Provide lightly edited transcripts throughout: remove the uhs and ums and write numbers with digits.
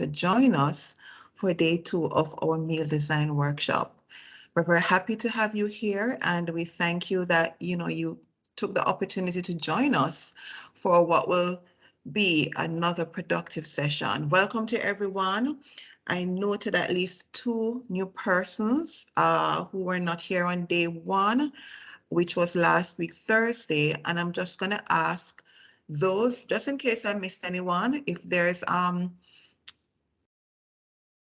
to join us for day 2 of our meal design workshop. We're very happy to have you here, and we thank you that you took the opportunity to join us for what will be another productive session. Welcome to everyone. I noted at least 2 new persons who were not here on day 1, which was last week Thursday, and I'm just going to ask those, just in case I missed anyone, if there's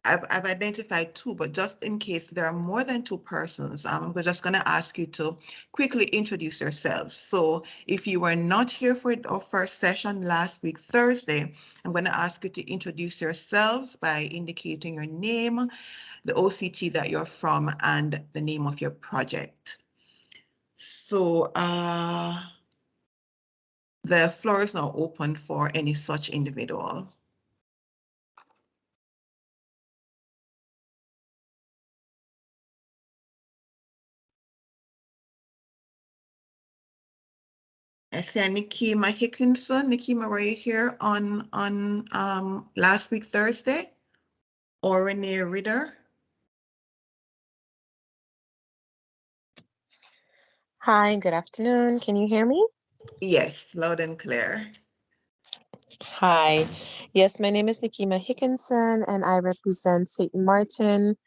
I've identified 2, but just in case there are more than 2 persons, we're just going to ask you to quickly introduce yourselves. So if you were not here for our first session last week, Thursday, I'm going to ask you to introduce yourselves by indicating your name, the OCT that you're from, and the name of your project. So the floor is now open for any such individual. I see Nikema Hickinson. Nikema, were you here on last week, Thursday? Or Renee Ritter? Hi, good afternoon. Can you hear me? Yes, loud and clear. Hi. Yes, my name is Nikema Hickinson, and I represent St. Martin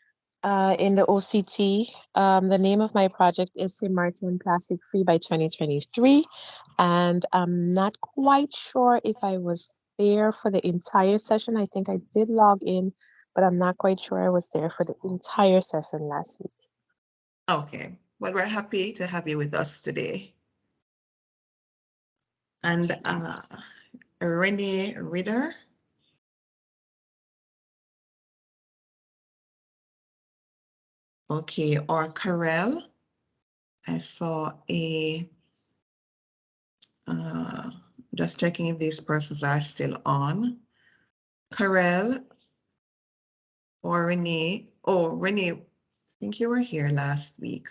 in the OCT. The name of my project is St. Martin Plastic Free by 2023, and I'm not quite sure if I was there for the entire session. I think I did log in, but I'm not quite sure I was there for the entire session last week. Okay, well, we're happy to have you with us today. And Renee Ritter. Okay, or Karel. I saw a, just checking if these persons are still on. Karel or Renee. Oh, Renee, I think you were here last week.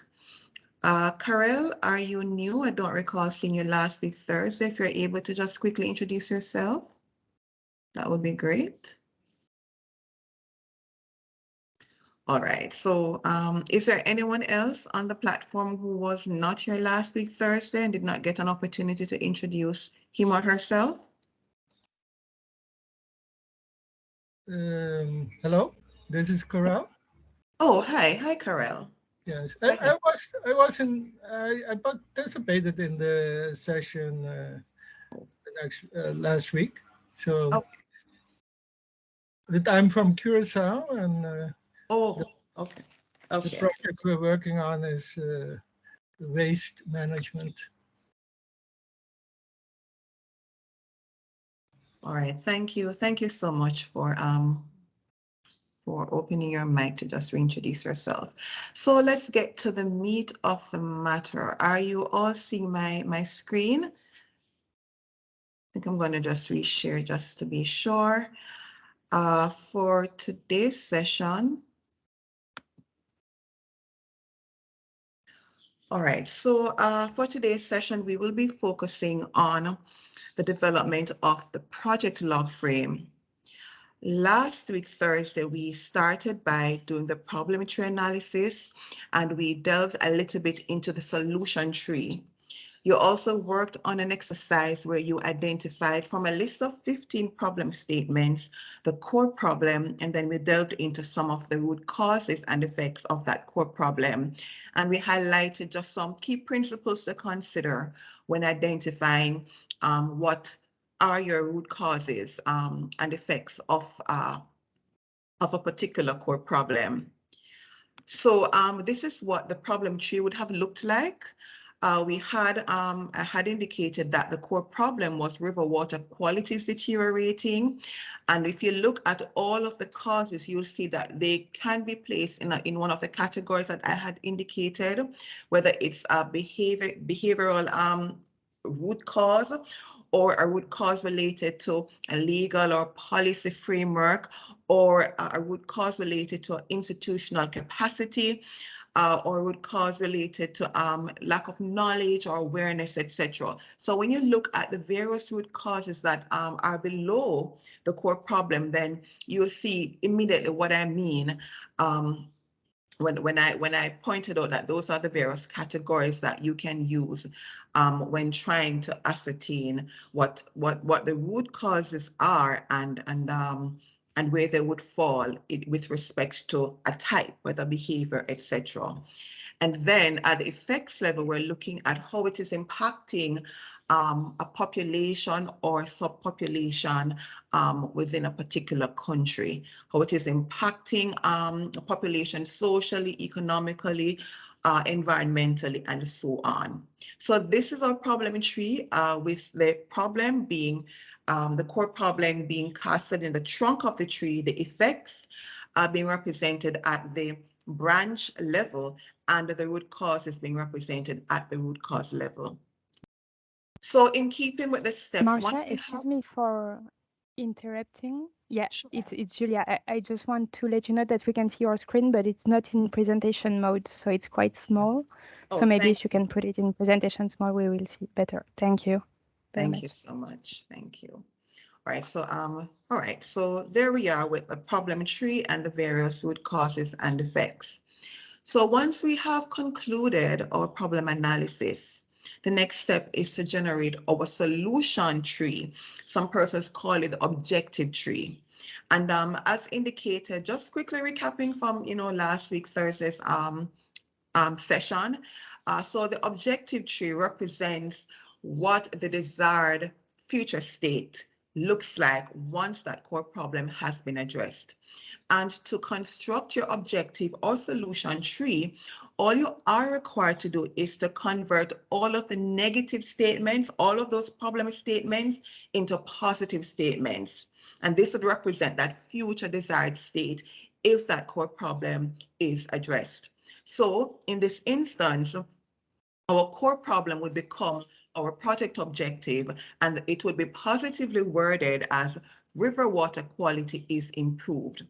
Karel, are you new? I don't recall seeing you last week, Thursday. If you're able to just quickly introduce yourself, that would be great. All right, so is there anyone else on the platform who was not here last week, Thursday, and did not get an opportunity to introduce him or herself? Hello, this is Karel. Oh, hi, Karel. Yes, Hi. I participated in the session last week. So Okay. that I'm from Curacao, and the, Oh, okay. the Okay. project we're working on is waste management. All right. Thank you. Thank you so much for opening your mic to just reintroduce yourself. So let's get to the meat of the matter. Are you all seeing my screen? I think I'm going to just reshare just to be sure. For today's session. All right, so for today's session, we will be focusing on the development of the project log frame. Last week, Thursday, we started by doing the problem tree analysis, and we delved a little bit into the solution tree. You also worked on an exercise where you identified from a list of 15 problem statements the core problem, and then we delved into some of the root causes and effects of that core problem. And we highlighted just some key principles to consider when identifying what are your root causes and effects of a particular core problem. So this is what the problem tree would have looked like. I had indicated that the core problem was river water quality is deteriorating. And if you look at all of the causes, you'll see that they can be placed in one of the categories that I had indicated, whether it's a behavioral root cause, or a root cause related to a legal or policy framework, or a root cause related to institutional capacity, or root cause related to lack of knowledge or awareness, etc. So when you look at the various root causes that are below the core problem, then you'll see immediately what I mean. When I pointed out that those are the various categories that you can use when trying to ascertain what the root causes are and where they would fall with respect to a type, whether behavior, etc. And then at the effects level, we're looking at how it is impacting a population or subpopulation within a particular country, how it is impacting a population socially, economically, environmentally, and so on. So this is our problem tree, with the problem being the core problem being casted in the trunk of the tree, the effects being represented at the branch level, and the root cause is being represented at the root cause level. So in keeping with the steps, Marcia, once we excuse have, me for interrupting. Yeah, sure. it's Julia. I just want to let you know that we can see your screen, but it's not in presentation mode, so it's quite small. Oh, So maybe if you thank you. can put it in presentation mode, we will see better. Thank you very Thank you much. so much. Thank you. All right, so all right, so there we are with the problem tree and the various root causes and effects. So once we have concluded our problem analysis, the next step is to generate our solution tree. Some persons call it the objective tree. And as indicated, just quickly recapping from last week Thursday's session. So the objective tree represents what the desired future state looks like once that core problem has been addressed. And to construct your objective or solution tree, all you are required to do is to convert all of the negative statements, all of those problem statements, into positive statements. And this would represent that future desired state if that core problem is addressed. So in this instance, our core problem would become our project objective, and it would be positively worded as river water quality is improved.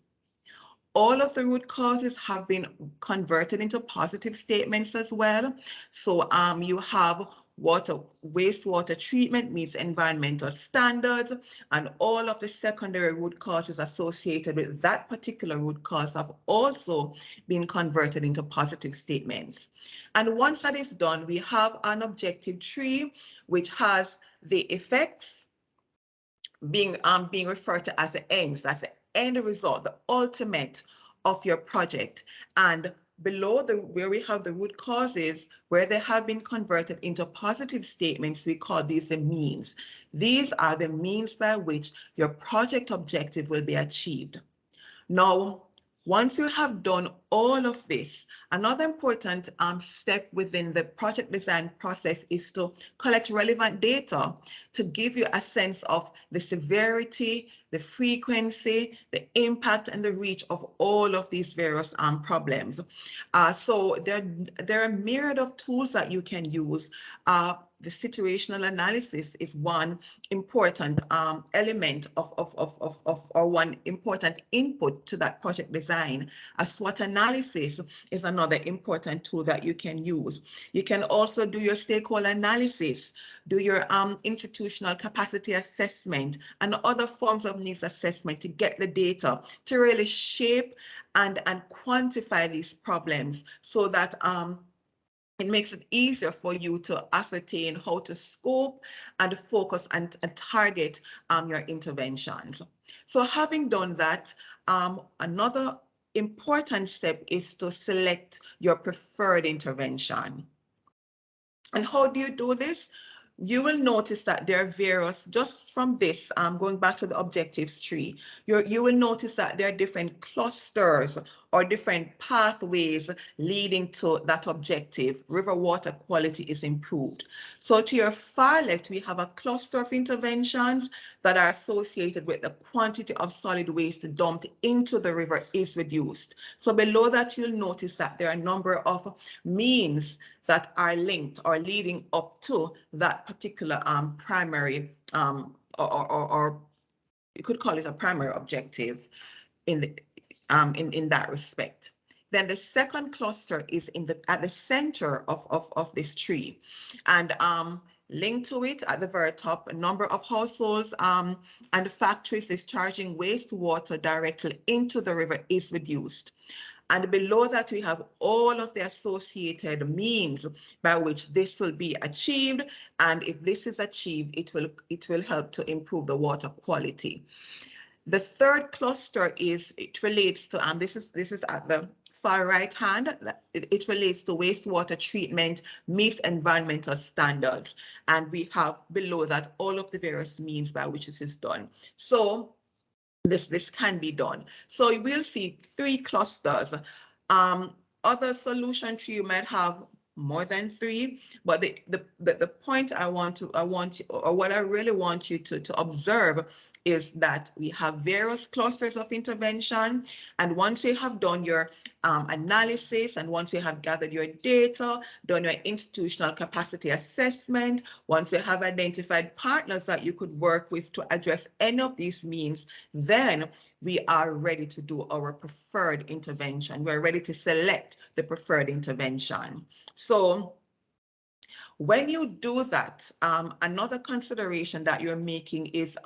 All of the root causes have been converted into positive statements as well. So you have wastewater treatment meets environmental standards, and all of the secondary root causes associated with that particular root cause have also been converted into positive statements. And once that is done, we have an objective tree which has the effects being referred to as the ends. That's the end result, the ultimate of your project. And below where we have the root causes, where they have been converted into positive statements, we call these the means. These are the means by which your project objective will be achieved. Now, once you have done all of this, another important step within the project design process is to collect relevant data to give you a sense of the severity, the frequency, the impact, and the reach of all of these various problems. So there are a myriad of tools that you can use. The situational analysis is one important element or one important input to that project design. A SWOT analysis is another important tool that you can use. You can also do your stakeholder analysis, do your institutional capacity assessment, and other forms of needs assessment to get the data to really shape and quantify these problems so that it makes it easier for you to ascertain how to scope and focus and target your interventions. So having done that, another important step is to select your preferred intervention. And how do you do this? You will notice that there are various, just from this, going back to the objectives tree, you will notice that there are different clusters or different pathways leading to that objective. River water quality is improved. So to your far left, we have a cluster of interventions that are associated with the quantity of solid waste dumped into the river is reduced. So below that, you'll notice that there are a number of means that are linked or leading up to that particular primary or you could call it a primary objective in the in that respect. Then the second cluster is at the center of this tree. And linked to it at the very top, a number of households and factories discharging wastewater directly into the river is reduced. And below that, we have all of the associated means by which this will be achieved. And if this is achieved, it will help to improve the water quality. The third cluster it relates to, and this is at the far right hand, it relates to wastewater treatment meets environmental standards. And we have below that all of the various means by which this is done. So this can be done. So we'll see 3 clusters. Other solution tree you might have more than 3, but the point I want you, or what I really want you to observe is that we have various clusters of intervention. And once you have done your analysis, and once you have gathered your data, done your institutional capacity assessment, once you have identified partners that you could work with to address any of these means, then we are ready to do our preferred intervention. We're ready to select the preferred intervention. So when you do that, another consideration that you're making is,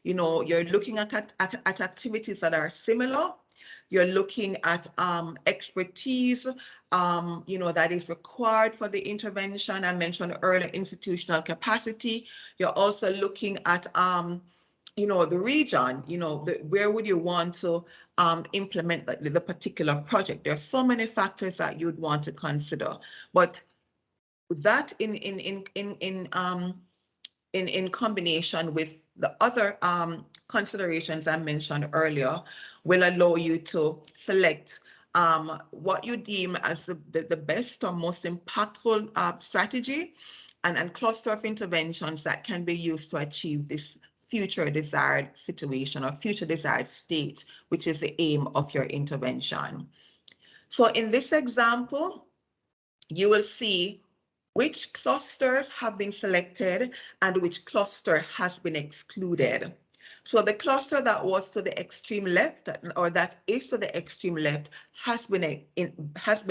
you're looking at activities that are similar. You're looking at expertise, that is required for the intervention. I mentioned earlier institutional capacity. You're also looking at, the region, where would you want to implement the particular project? There are so many factors that you'd want to consider, but that in combination with the other considerations I mentioned earlier will allow you to select what you deem as the best or most impactful strategy and cluster of interventions that can be used to achieve this future desired situation or future desired state, which is the aim of your intervention. So in this example, you will see which clusters have been selected and which cluster has been excluded. So the cluster that was to the extreme left, or that is to the extreme left, has been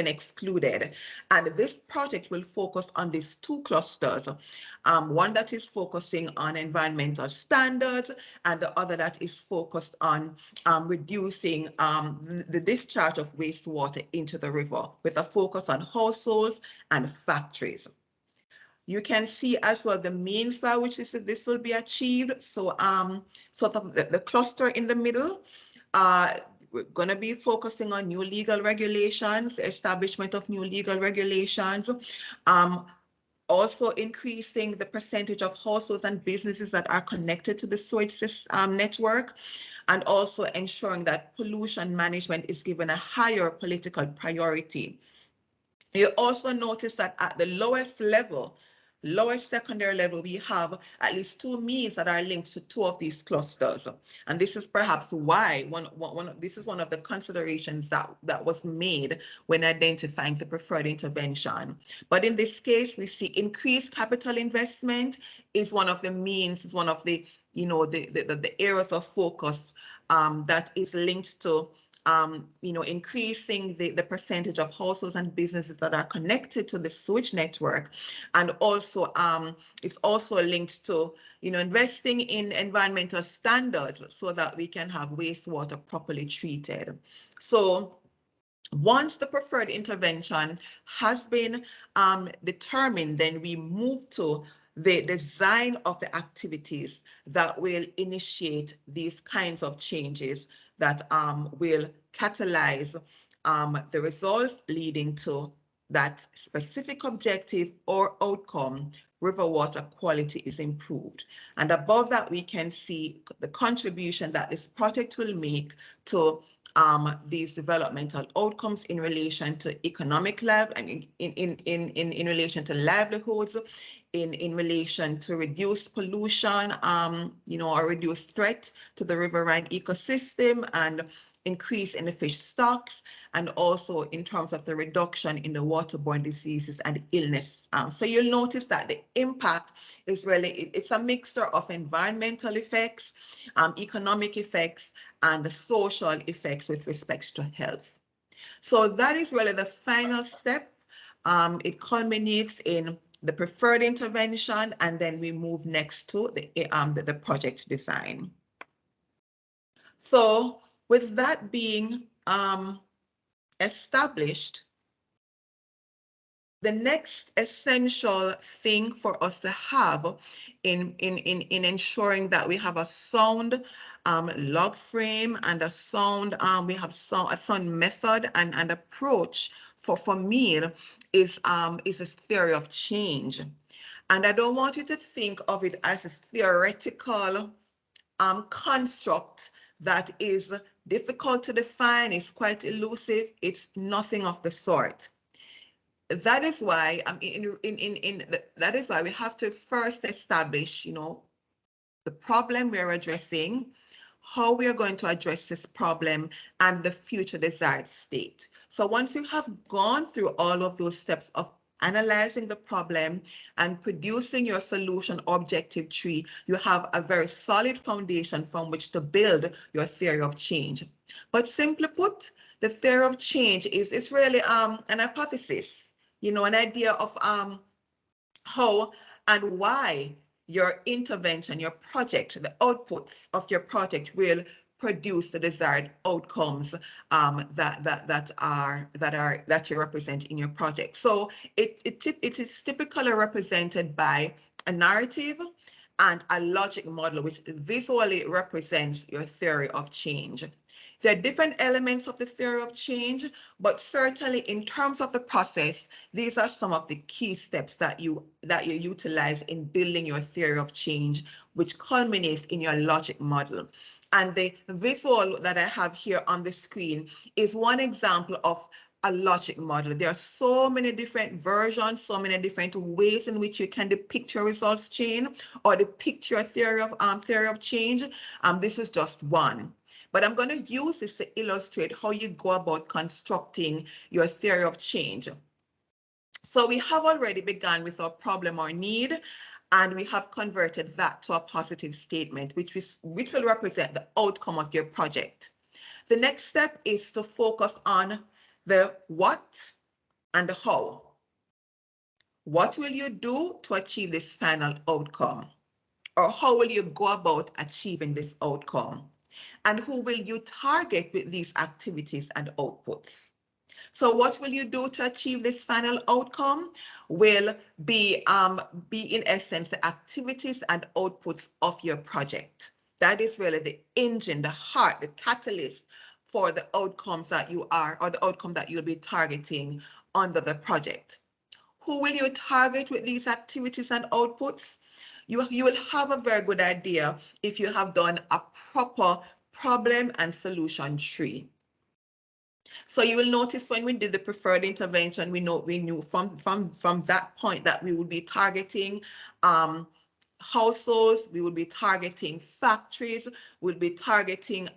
excluded. And this project will focus on these 2 clusters, one that is focusing on environmental standards, and the other that is focused on reducing the discharge of wastewater into the river, with a focus on households and factories. You can see as well the means by which this will be achieved. So sort of the cluster in the middle, we're going to be focusing on new legal regulations, establishment of new legal regulations, also increasing the percentage of households and businesses that are connected to the sewage network, and also ensuring that pollution management is given a higher political priority. You also notice that at the lowest secondary level, we have at least 2 means that are linked to 2 of these clusters. And this is perhaps why this is one of the considerations that was made when identifying the preferred intervention. But in this case, we see increased capital investment is one of the means, is one of the, the areas of focus that is linked to increasing the percentage of households and businesses that are connected to the sewage network. And also it's also linked to, investing in environmental standards so that we can have wastewater properly treated. So once the preferred intervention has been determined, then we move to the design of the activities that will initiate these kinds of changes that will catalyze the results leading to that specific objective or outcome. River water quality is improved. And above that, we can see the contribution that this project will make to these developmental outcomes in relation to economic life and in relation to livelihoods, in relation to reduced pollution, or reduced threat to the riverine ecosystem, and increase in the fish stocks, and also in terms of the reduction in the waterborne diseases and illness. So you'll notice that the impact is really, it's a mixture of environmental effects, economic effects, and the social effects with respect to health. So that is really the final step. It culminates in the preferred intervention, and then we move next to the project design. So with that being established, the next essential thing for us to have in ensuring that we have a sound log frame and a sound a sound method and approach for me is this theory of change. And I don't want you to think of it as a theoretical construct that is difficult to define, is quite elusive. It's nothing of the sort. That is why that is why we have to first establish, the problem we're addressing, how we are going to address this problem, and the future desired state. So once you have gone through all of those steps of analyzing the problem and producing your solution objective tree, you have a very solid foundation from which to build your theory of change. But simply put, the theory of change is really an hypothesis, an idea of how and why your intervention, your project, the outputs of your project will produce the desired outcomes that you represent in your project. So it is typically represented by a narrative and a logic model, which visually represents your theory of change. There are different elements of the theory of change, but certainly in terms of the process, these are some of the key steps that you utilize in building your theory of change, which culminates in your logic model. And the visual that I have here on the screen is one example of a logic model. There are so many different versions, so many different ways in which you can depict your results chain or depict your theory of change. This is just one. But I'm going to use this to illustrate how you go about constructing your theory of change. So we have already begun with our problem or need, and we have converted that to a positive statement, which will represent the outcome of your project. The next step is to focus on the what and the how. What will you do to achieve this final outcome? Or how will you go about achieving this outcome? And who will you target with these activities and outputs? So what will you do to achieve this final outcome will be in essence the activities and outputs of your project. That is really the engine, the heart, the catalyst for the outcomes that you are, or the outcome that you'll be targeting under the project. Who will you target with these activities and outputs? You will have a very good idea if you have done a proper problem and solution tree. So you will notice when we did the preferred intervention, we knew from that point that we would be targeting households, we would be targeting factories, we'll be targeting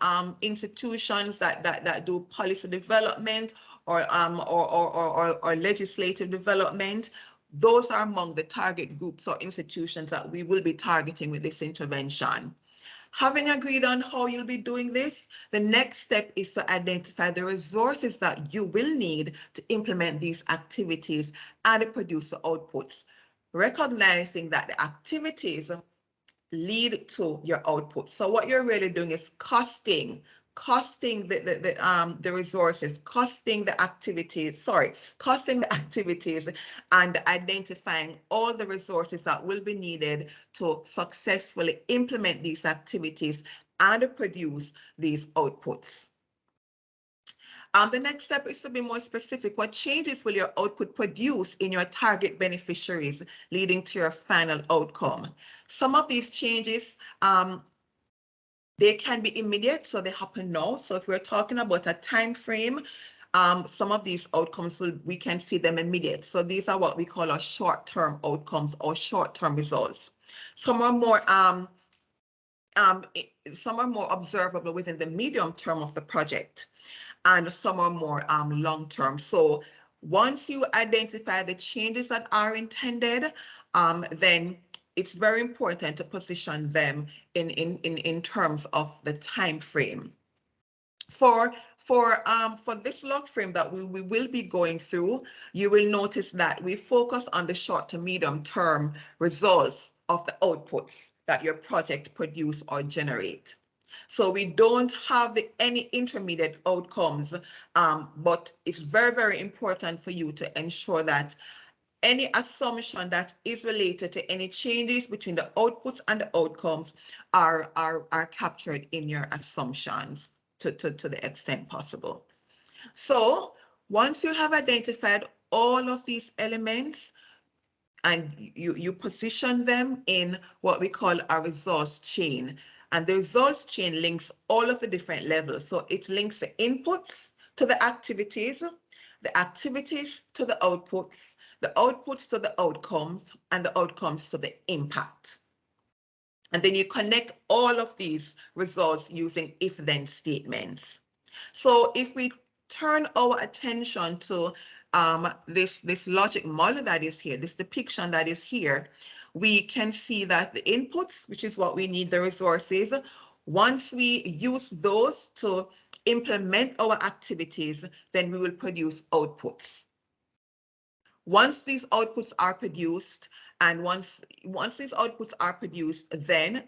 institutions that do policy development or legislative development. Those are among the target groups or institutions that we will be targeting with this intervention. Having agreed on how you'll be doing this, the next step is to identify the resources that you will need to implement these activities and produce the outputs, recognizing that the activities lead to your output. So what you're really doing is costing the resources, costing the activities and identifying all the resources that will be needed to successfully implement these activities and produce these outputs. The next step is to be more specific. What changes will your output produce in your target beneficiaries, leading to your final outcome? Some of these changes, they can be immediate, so they happen now. So if we're talking about a time frame, some of these outcomes, we can see them immediate. So these are what we call our short-term outcomes or short-term results. Some are more observable within the medium term of the project, and some are more long-term. So once you identify the changes that are intended, then it's very important to position them in terms of the time frame. For For this log frame that we will be going through, you will notice that we focus on the short to medium term results of the outputs that your project produce or generate. So we don't have any intermediate outcomes, but it's very, very important for you to ensure that any assumption that is related to any changes between the outputs and the outcomes are captured in your assumptions to the extent possible. So once you have identified all of these elements and you position them in what we call a results chain, and the results chain links all of the different levels. So it links the inputs to the activities to the outputs to the outcomes, and the outcomes to the impact. And then you connect all of these results using if-then statements. So if we turn our attention to this logic model that is here, this depiction that is here, we can see that the inputs, which is what we need, the resources, once we use those to implement our activities, then we will produce outputs. Once these outputs are produced, and once these outputs are produced, then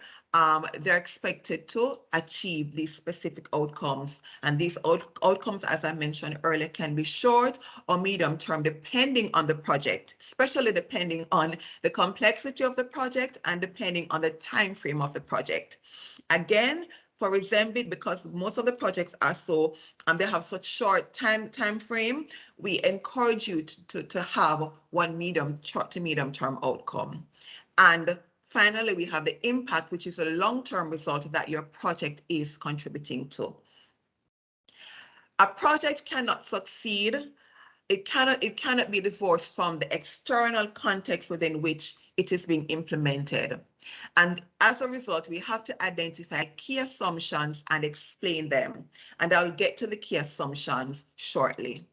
they're expected to achieve these specific outcomes. And these outcomes, as I mentioned earlier, can be short or medium term, depending on the project, especially depending on the complexity of the project and depending on the time frame of the project. Again, for RESEMBID, because most of the projects are so, they have such short time frame, we encourage you to have one short to medium term outcome. And finally, we have the impact, which is a long-term result that your project is contributing to. A project cannot succeed. It cannot be divorced from the external context within which it is being implemented. And as a result, we have to identify key assumptions and explain them. And I'll get to the key assumptions shortly.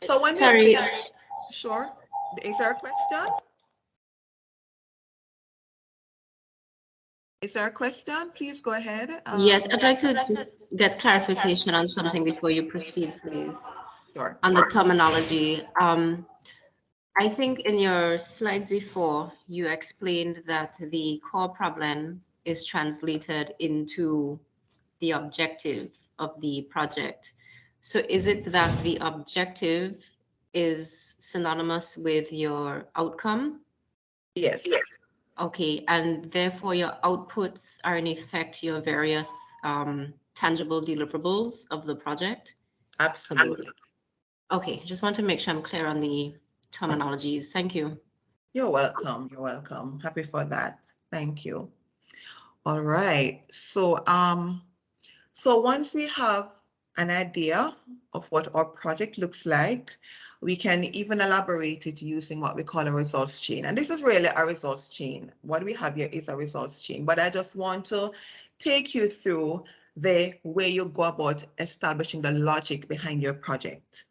So when Sorry. Sure. Is there a question? Is there a question? Please go ahead. Yes, I'd like to just get clarification on something before you proceed, please. Sure. On the terminology. I think in your slides before, you explained that the core problem is translated into the objective of the project. So is it that the objective is synonymous with your outcome? Yes. Okay, and therefore your outputs are in effect your various tangible deliverables of the project? Absolutely. Okay, just want to make sure I'm clear on the terminologies. Thank you. You're welcome. You're welcome. Happy for that. Thank you. All right. So once we have an idea of what our project looks like, we can even elaborate it using what we call a results chain. And this is really a results chain. What we have here is a results chain, but I just want to take you through the way you go about establishing the logic behind your project.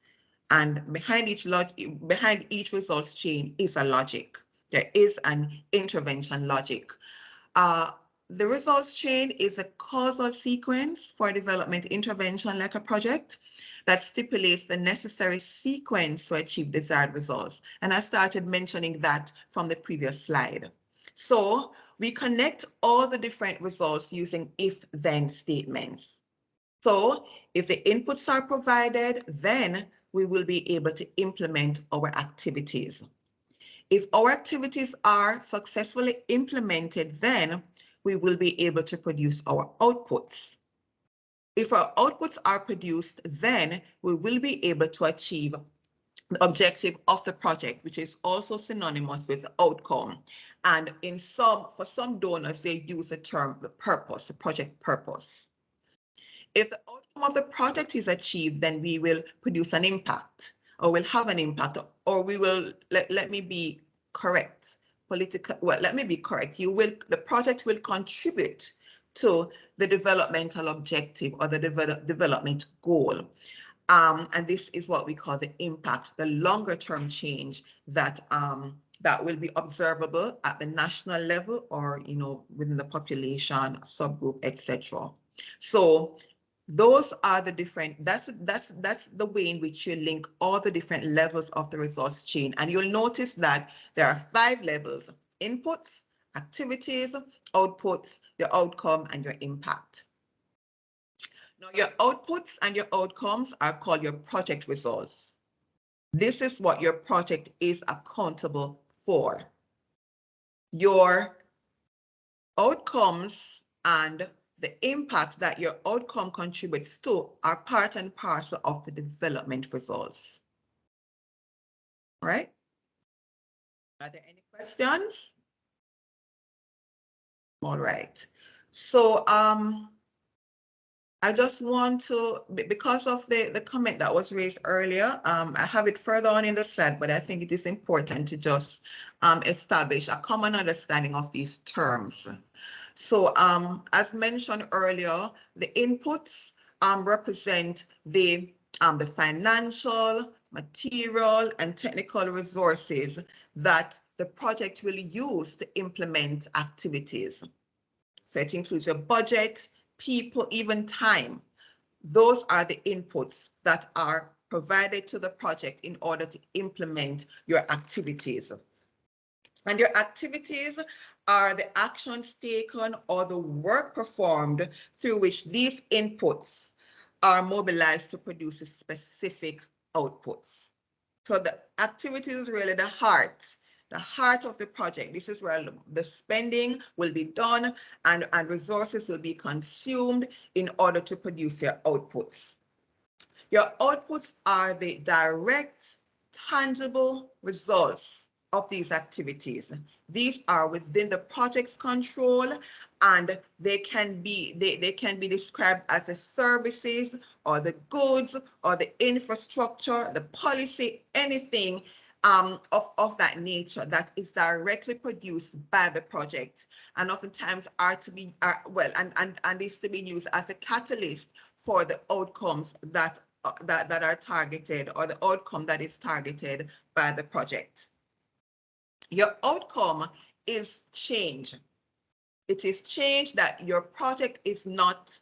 And behind each results chain is a logic. There is an intervention logic. The results chain is a causal sequence for development intervention like a project that stipulates the necessary sequence to achieve desired results. And I started mentioning that from the previous slide. So we connect all the different results using if-then statements. So if the inputs are provided, then we will be able to implement our activities. If our activities are successfully implemented, then we will be able to produce our outputs. If our outputs are produced, then we will be able to achieve the objective of the project, which is also synonymous with the outcome. And for some donors, they use the term the purpose, the project purpose. If the outcome of the project is achieved, then we will produce an impact, or will have an impact, or we will, let me be correct, let me be correct. The project will contribute to the developmental objective or the development goal. And this is what we call the impact, the longer term change that will be observable at the national level or within the population, subgroup, etc. So Those are the different, that's the way in which you link all the different levels of the results chain. And you'll notice that there are 5 levels: inputs, activities, outputs, your outcome, and your impact. Now, your outputs and your outcomes are called your project results. This is what your project is accountable for. Your outcomes and the impact that your outcome contributes to are part and parcel of the development results. All right? Are there any questions? All right. So I just want to, because of the comment that was raised earlier, I have it further on in the slide, but I think it is important to just establish a common understanding of these terms. So as mentioned earlier, the inputs represent the financial, material, and technical resources that the project will use to implement activities. So it includes your budget, people, even time. Those are the inputs that are provided to the project in order to implement your activities. And your activities are the actions taken or the work performed through which these inputs are mobilized to produce specific outputs. So the activity is really the heart of the project. This is where the spending will be done and resources will be consumed in order to produce your outputs. Your outputs are the direct, tangible results of these activities. These are within the project's control, and they can be described as the services or the goods or the infrastructure, the policy, anything of that nature that is directly produced by the project, and oftentimes is to be used as a catalyst for the outcomes that are targeted, or the outcome that is targeted by the project. Your outcome is change. It is change that your project is not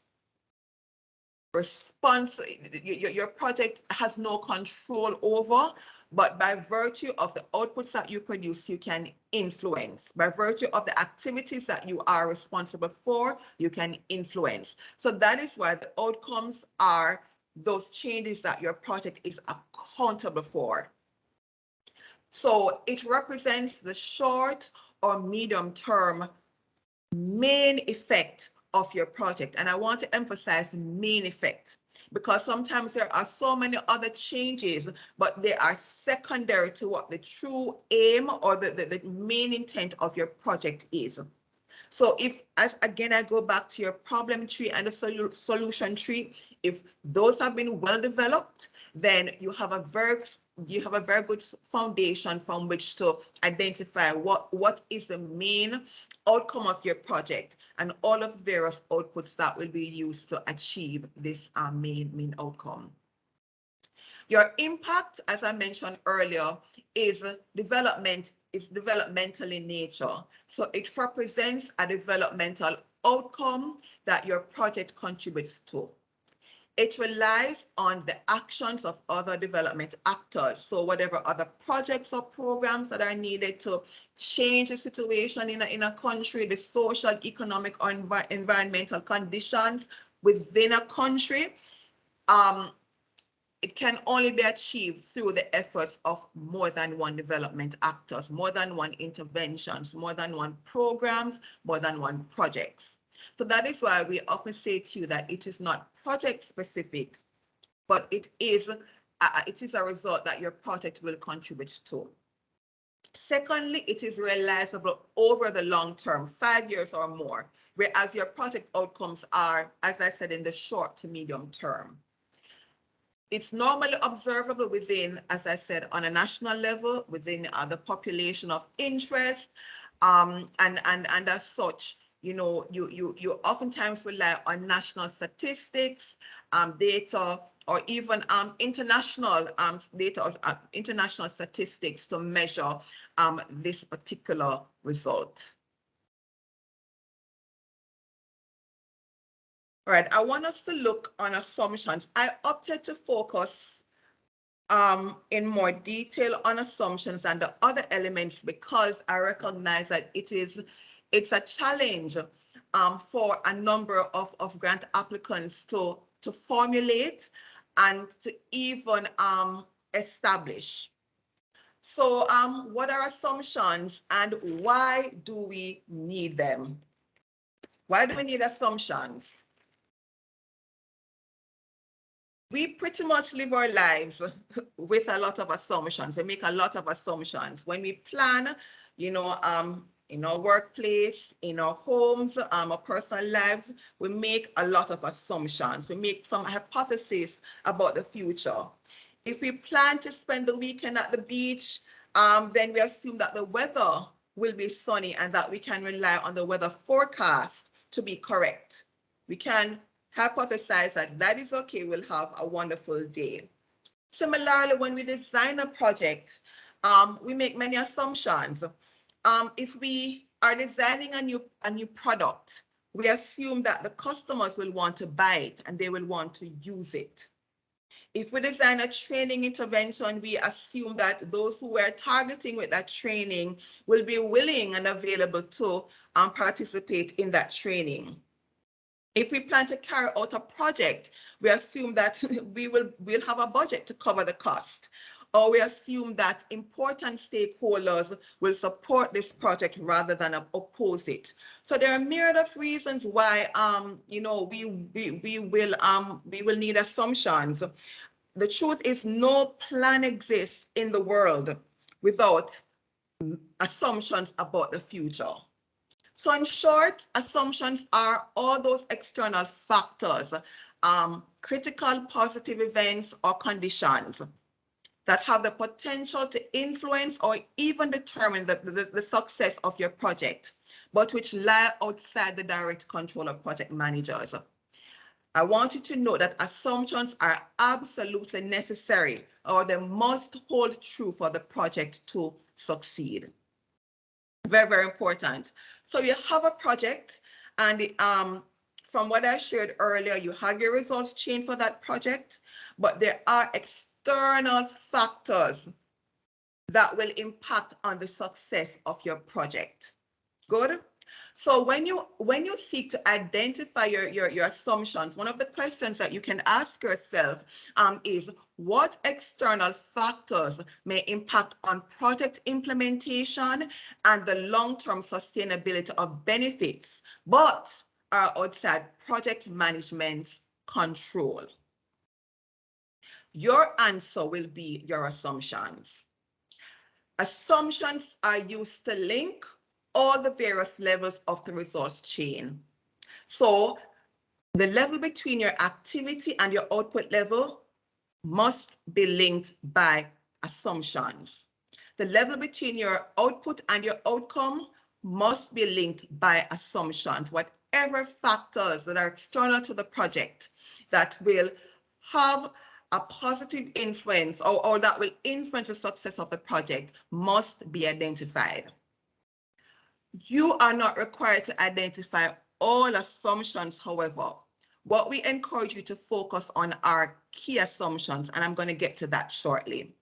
responsible, your project has no control over, but by virtue of the outputs that you produce, you can influence. By virtue of the activities that you are responsible for, you can influence. So that is why the outcomes are those changes that your project is accountable for. So it represents the short or medium term main effect of your project. And I want to emphasize main effect, because sometimes there are so many other changes, but they are secondary to what the true aim or the main intent of your project is. So if, as again, I go back to your problem tree and the solution tree, if those have been well developed, then you have a very good foundation from which to identify what is the main outcome of your project and all of the various outputs that will be used to achieve this main outcome. Your impact, as I mentioned earlier, is developmental in nature. So it represents a developmental outcome that your project contributes to. It relies on the actions of other development actors. So whatever other projects or programs that are needed to change the situation in a country, the social, economic, or environmental conditions within a country, it can only be achieved through the efforts of more than one development actors, more than one interventions, more than one programs, more than one projects. So that is why we often say to you that it is not project specific, but it is a result that your project will contribute to. Secondly, it is realizable over the long term, 5 years or more, whereas your project outcomes are, as I said, in the short to medium term. It's normally observable within, as I said, on a national level, within the population of interest, and as such, you oftentimes rely on national statistics, data, or even international data of international statistics to measure this particular result. All right, I want us to look on assumptions. I opted to focus in more detail on assumptions and the other elements because I recognize that it's a challenge for a number of grant applicants to formulate and to even establish. So what are assumptions and why do we need them? Why do we need assumptions? We pretty much live our lives with a lot of assumptions. We make a lot of assumptions. When we plan, in our workplace, in our homes, our personal lives, we make a lot of assumptions. We make some hypotheses about the future. If we plan to spend the weekend at the beach, then we assume that the weather will be sunny and that we can rely on the weather forecast to be correct. We can hypothesize that that is okay, we'll have a wonderful day. Similarly, when we design a project, we make many assumptions. If we are designing a new product, we assume that the customers will want to buy it and they will want to use it. If we design a training intervention, we assume that those who we're targeting with that training will be willing and available to participate in that training. If we plan to carry out a project, we assume that we'll have a budget to cover the cost, or we assume that important stakeholders will support this project rather than oppose it. So there are a myriad of reasons why we will need assumptions. The truth is, no plan exists in the world without assumptions about the future. So in short, assumptions are all those external factors, critical positive events or conditions that have the potential to influence or even determine the success of your project, but which lie outside the direct control of project managers. I want you to know that assumptions are absolutely necessary, or they must hold true for the project to succeed. Very, very important. So you have a project, and from what I shared earlier, you have your results chain for that project, but there are external factors that will impact on the success of your project. Good. So when you seek to identify your assumptions, one of the questions that you can ask yourself is, what external factors may impact on project implementation and the long-term sustainability of benefits, but are outside project management's control? Your answer will be your assumptions. Assumptions are used to link all the various levels of the resource chain. So the level between your activity and your output level must be linked by assumptions. The level between your output and your outcome must be linked by assumptions. Whatever factors that are external to the project that will have a positive influence or that will influence the success of the project must be identified. You are not required to identify all assumptions, however. What we encourage you to focus on are key assumptions, and I'm going to get to that shortly.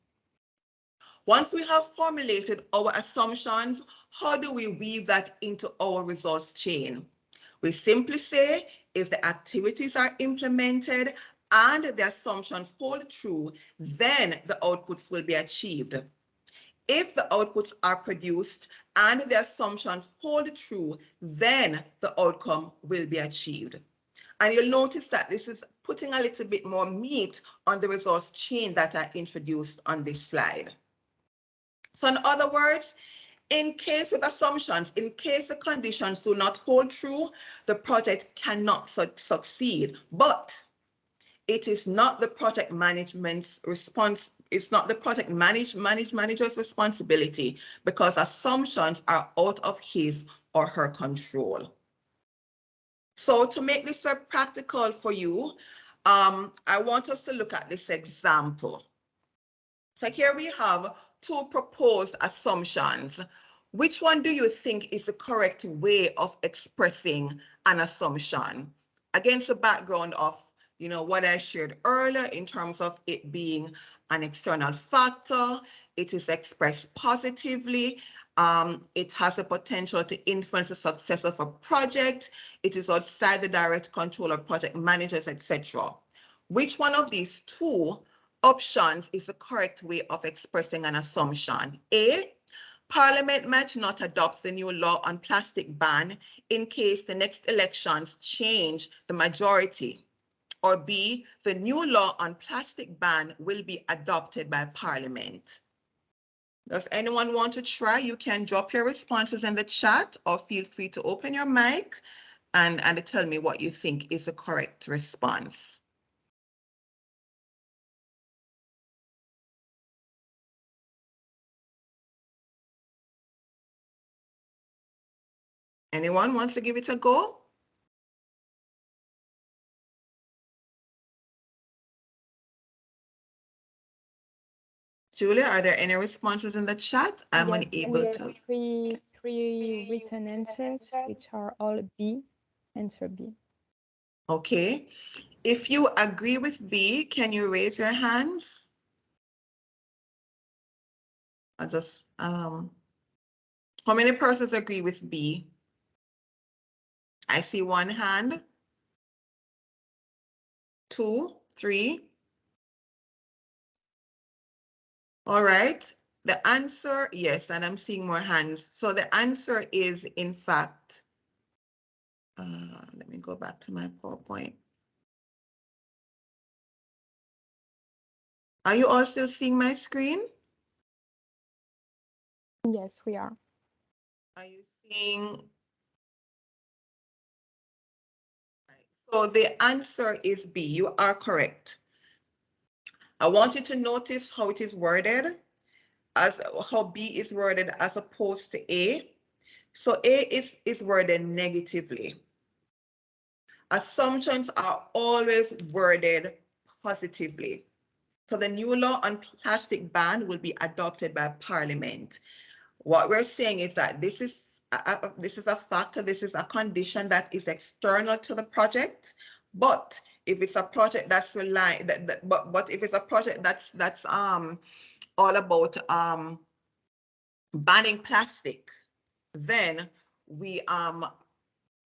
Once we have formulated our assumptions, how do we weave that into our results chain? We simply say, if the activities are implemented and the assumptions hold true, then the outputs will be achieved. If the outputs are produced and the assumptions hold true, then the outcome will be achieved. And you'll notice that this is putting a little bit more meat on the results chain that I introduced on this slide. So in other words, in case with assumptions, in case the conditions do not hold true, the project cannot succeed. But it is not the project management's response. It's not the project manager's responsibility, because assumptions are out of his or her control. So to make this very practical for you, I want us to look at this example. So here we have two proposed assumptions. Which one do you think is the correct way of expressing an assumption? against the background of, what I shared earlier in terms of it being an external factor, it is expressed positively, it has the potential to influence the success of a project, it is outside the direct control of project managers, etc. Which one of these two options is the correct way of expressing an assumption? A, Parliament might not adopt the new law on plastic ban in case the next elections change the majority. Or B, the new law on plastic ban will be adopted by Parliament. Does anyone want to try? You can drop your responses in the chat or feel free to open your mic and tell me what you think is the correct response. Anyone wants to give it a go? Julia, are there any responses in the chat? I'm Yes, unable we have to. three written answers, which are all B, answer B. Okay. If you agree with B, can you raise your hands? How many persons agree with B? I see one hand. 2, 3. All right. The answer, yes, and I'm seeing more hands. So the answer is, in fact, let me go back to my PowerPoint. Are you all still seeing my screen? Yes, we are. Are you seeing? So the answer is B. You are correct. I want you to notice how it is worded, as how B is worded as opposed to A. So A is worded negatively. Assumptions are always worded positively. So the new law on plastic ban will be adopted by Parliament. What we're saying is that this is a factor, this is a condition that is external to the project. But if it's a project that's but if it's a project that's all about banning plastic, then we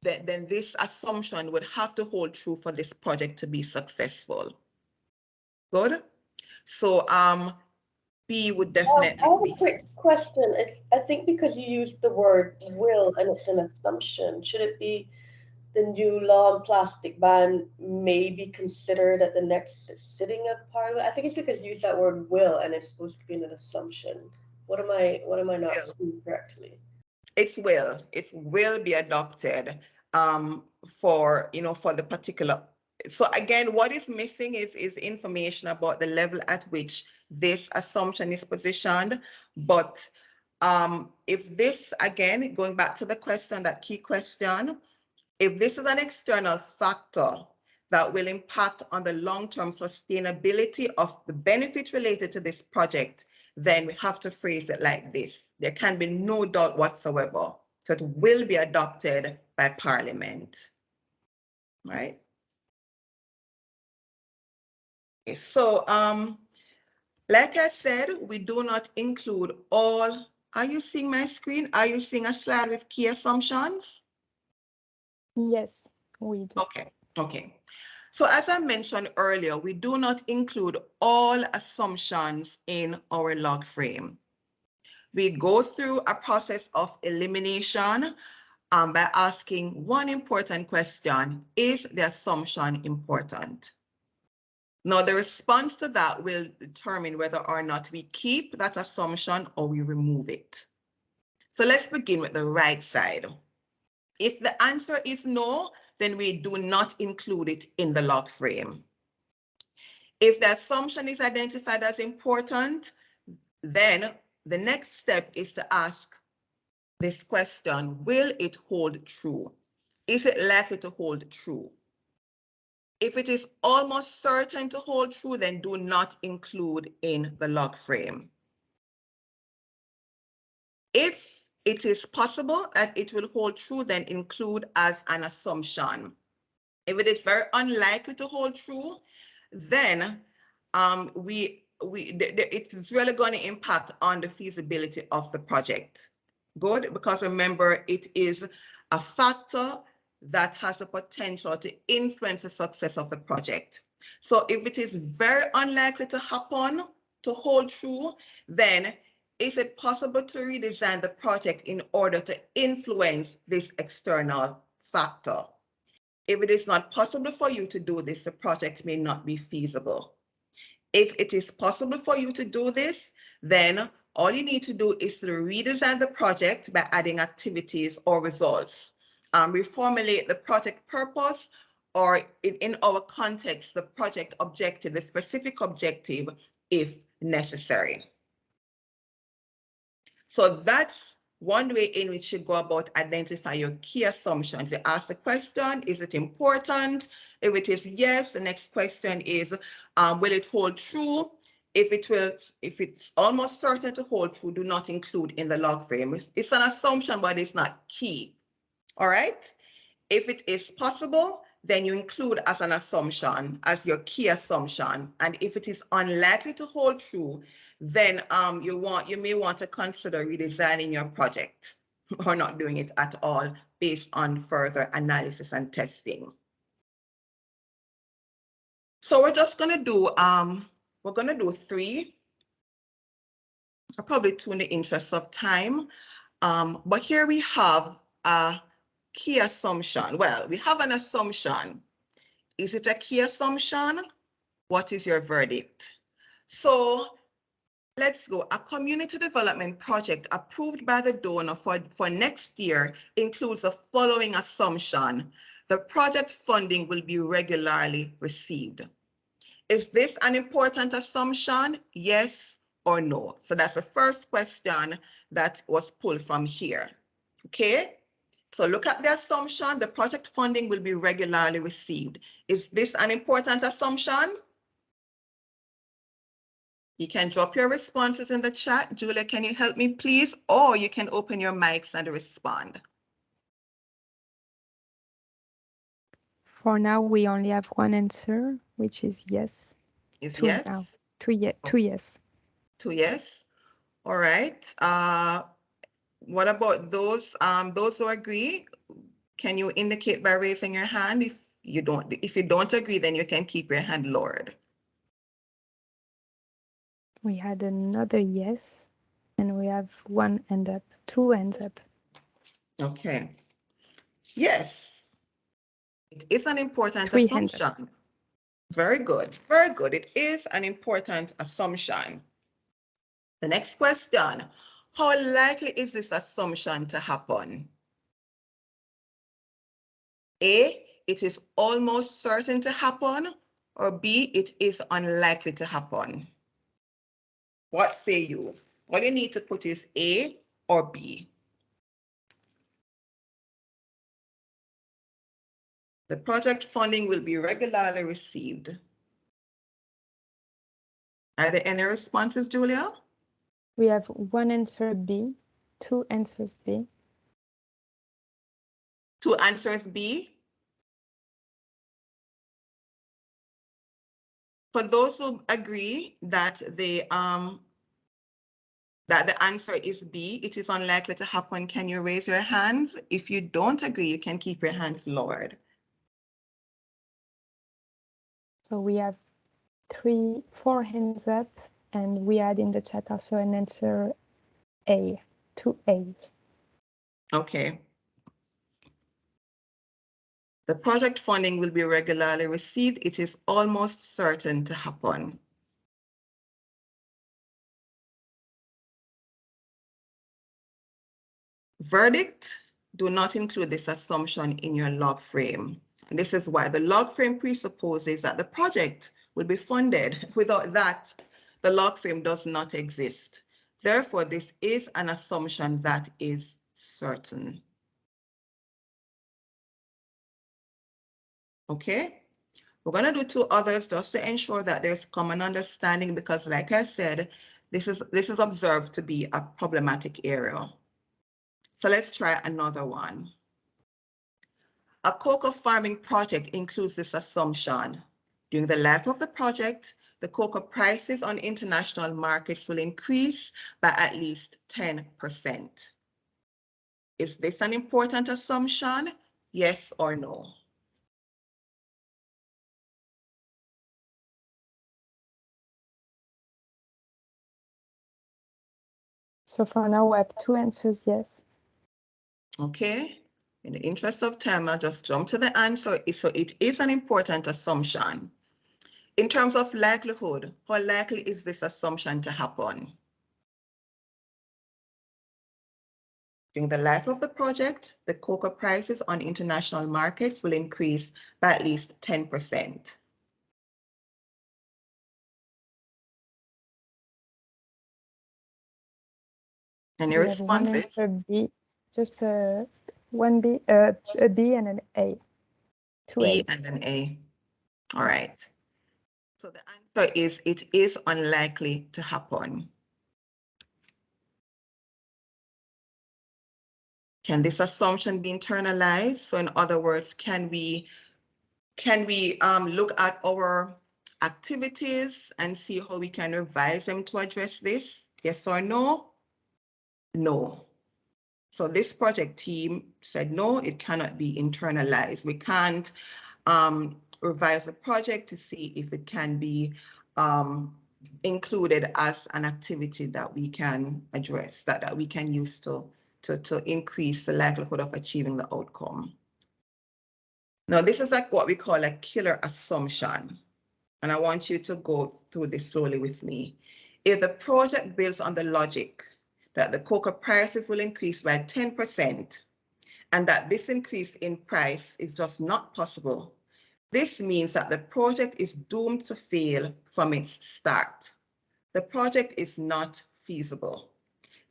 then this assumption would have to hold true for this project to be successful. Good. So B would definitely I have be. a quick question. I think because you used the word will and it's an assumption, should it be the new law on plastic ban may be considered at the next sitting of Parliament? I think it's because you used that word will and it's supposed to be an assumption. What am I not seeing correctly? It will be adopted for for the particular. So again, what is missing is information about the level at which this assumption is positioned. But if this, again, going back to the question, that key question, if this is an external factor that will impact on the long-term sustainability of the benefit related to this project, then we have to phrase it like this. There can be no doubt whatsoever. So it will be adopted by Parliament, right? Okay, so like I said, we do not include all. Are you seeing my screen? Are you seeing a slide with key assumptions? Yes, we do. Okay. So as I mentioned earlier, we do not include all assumptions in our log frame. We go through a process of elimination by asking one important question: is the assumption important? Now, the response to that will determine whether or not we keep that assumption or we remove it. So let's begin with the right side. If the answer is no, then we do not include it in the log frame. If the assumption is identified as important, then the next step is to ask this question: will it hold true? Is it likely to hold true? If it is almost certain to hold true, then do not include in the log frame. If it is possible that it will hold true, then include as an assumption. If it is very unlikely to hold true, then it's really going to impact on the feasibility of the project. Good, because remember, it is a factor that has the potential to influence the success of the project. So if it is very unlikely to happen, to hold true, then is it possible to redesign the project in order to influence this external factor? If it is not possible for you to do this, the project may not be feasible. If it is possible for you to do this, then all you need to do is to redesign the project by adding activities or results. Reformulate the project purpose, or in our context, the project objective, the specific objective, if necessary. So that's one way in which you go about identify your key assumptions. You ask the question, is it important? If it is yes, the next question is, will it hold true? If it's almost certain to hold true, do not include in the log frame. It's an assumption, but it's not key. All right. If it is possible, then you include as an assumption, as your key assumption. And if it is unlikely to hold true, then you may want to consider redesigning your project or not doing it at all based on further analysis and testing. So we're just going to do, three, or probably two in the interest of time. But here we have a key assumption. Well, we have an assumption. Is it a key assumption? What is your verdict? So let's go. A community development project approved by the donor for next year includes the following assumption. The project funding will be regularly received. Is this an important assumption? Yes or no? So that's the first question that was pulled from here. Okay. So look at the assumption, the project funding will be regularly received. Is this an important assumption? You can drop your responses in the chat. Julia, can you help me please? Or you can open your mics and respond. For now, we only have one answer, which is yes. Is Two yes? now. Two yes. Two yes. All right. What about those who agree? Can you indicate by raising your hand? If you don't agree, then you can keep your hand lowered. We had another yes, and we have one hand up, two hands up. Okay. Yes. It is an important Three hands up. assumption. Very good. Very good. It is an important assumption. The next question. How likely is this assumption to happen? A, it is almost certain to happen, or B, it is unlikely to happen. What say you? All you need to put is A or B. The project funding will be regularly received. Are there any responses, Julia? We have one answer B, two answers B. Two answers B. For those who agree that the answer is B, it is unlikely to happen, can you raise your hands? If you don't agree, you can keep your hands lowered. So we have four hands up, and we had in the chat also an answer A, two A's. Okay. The project funding will be regularly received. It is almost certain to happen. Verdict, do not include this assumption in your log frame. And this is why the log frame presupposes that the project will be funded. Without that, the log frame does not exist. Therefore, this is an assumption that is certain. Okay, we're going to do two others just to ensure that there's common understanding, because like I said, this is observed to be a problematic area. So let's try another one. A cocoa farming project includes this assumption. During the life of the project, the cocoa prices on international markets will increase by at least 10%. Is this an important assumption? Yes or no? So for now, we have two answers, yes. Okay. In the interest of time, I'll just jump to the answer. So it is an important assumption. In terms of likelihood, how likely is this assumption to happen? During the life of the project, the cocoa prices on international markets will increase by at least 10%. Any We have one responses? answer B, just one B, a B and an A. Two B A's. and an A. All right. So the answer is it is unlikely to happen. Can this assumption be internalized? So in other words, can we look at our activities and see how we can revise them to address this? Yes or no? No. So this project team said, no, it cannot be internalized. We can't revise the project to see if it can be included as an activity that we can address, that we can use to increase the likelihood of achieving the outcome. Now, this is like what we call a killer assumption. And I want you to go through this slowly with me. If the project builds on the logic that the cocoa prices will increase by 10% and that this increase in price is just not possible, this means that the project is doomed to fail from its start. The project is not feasible.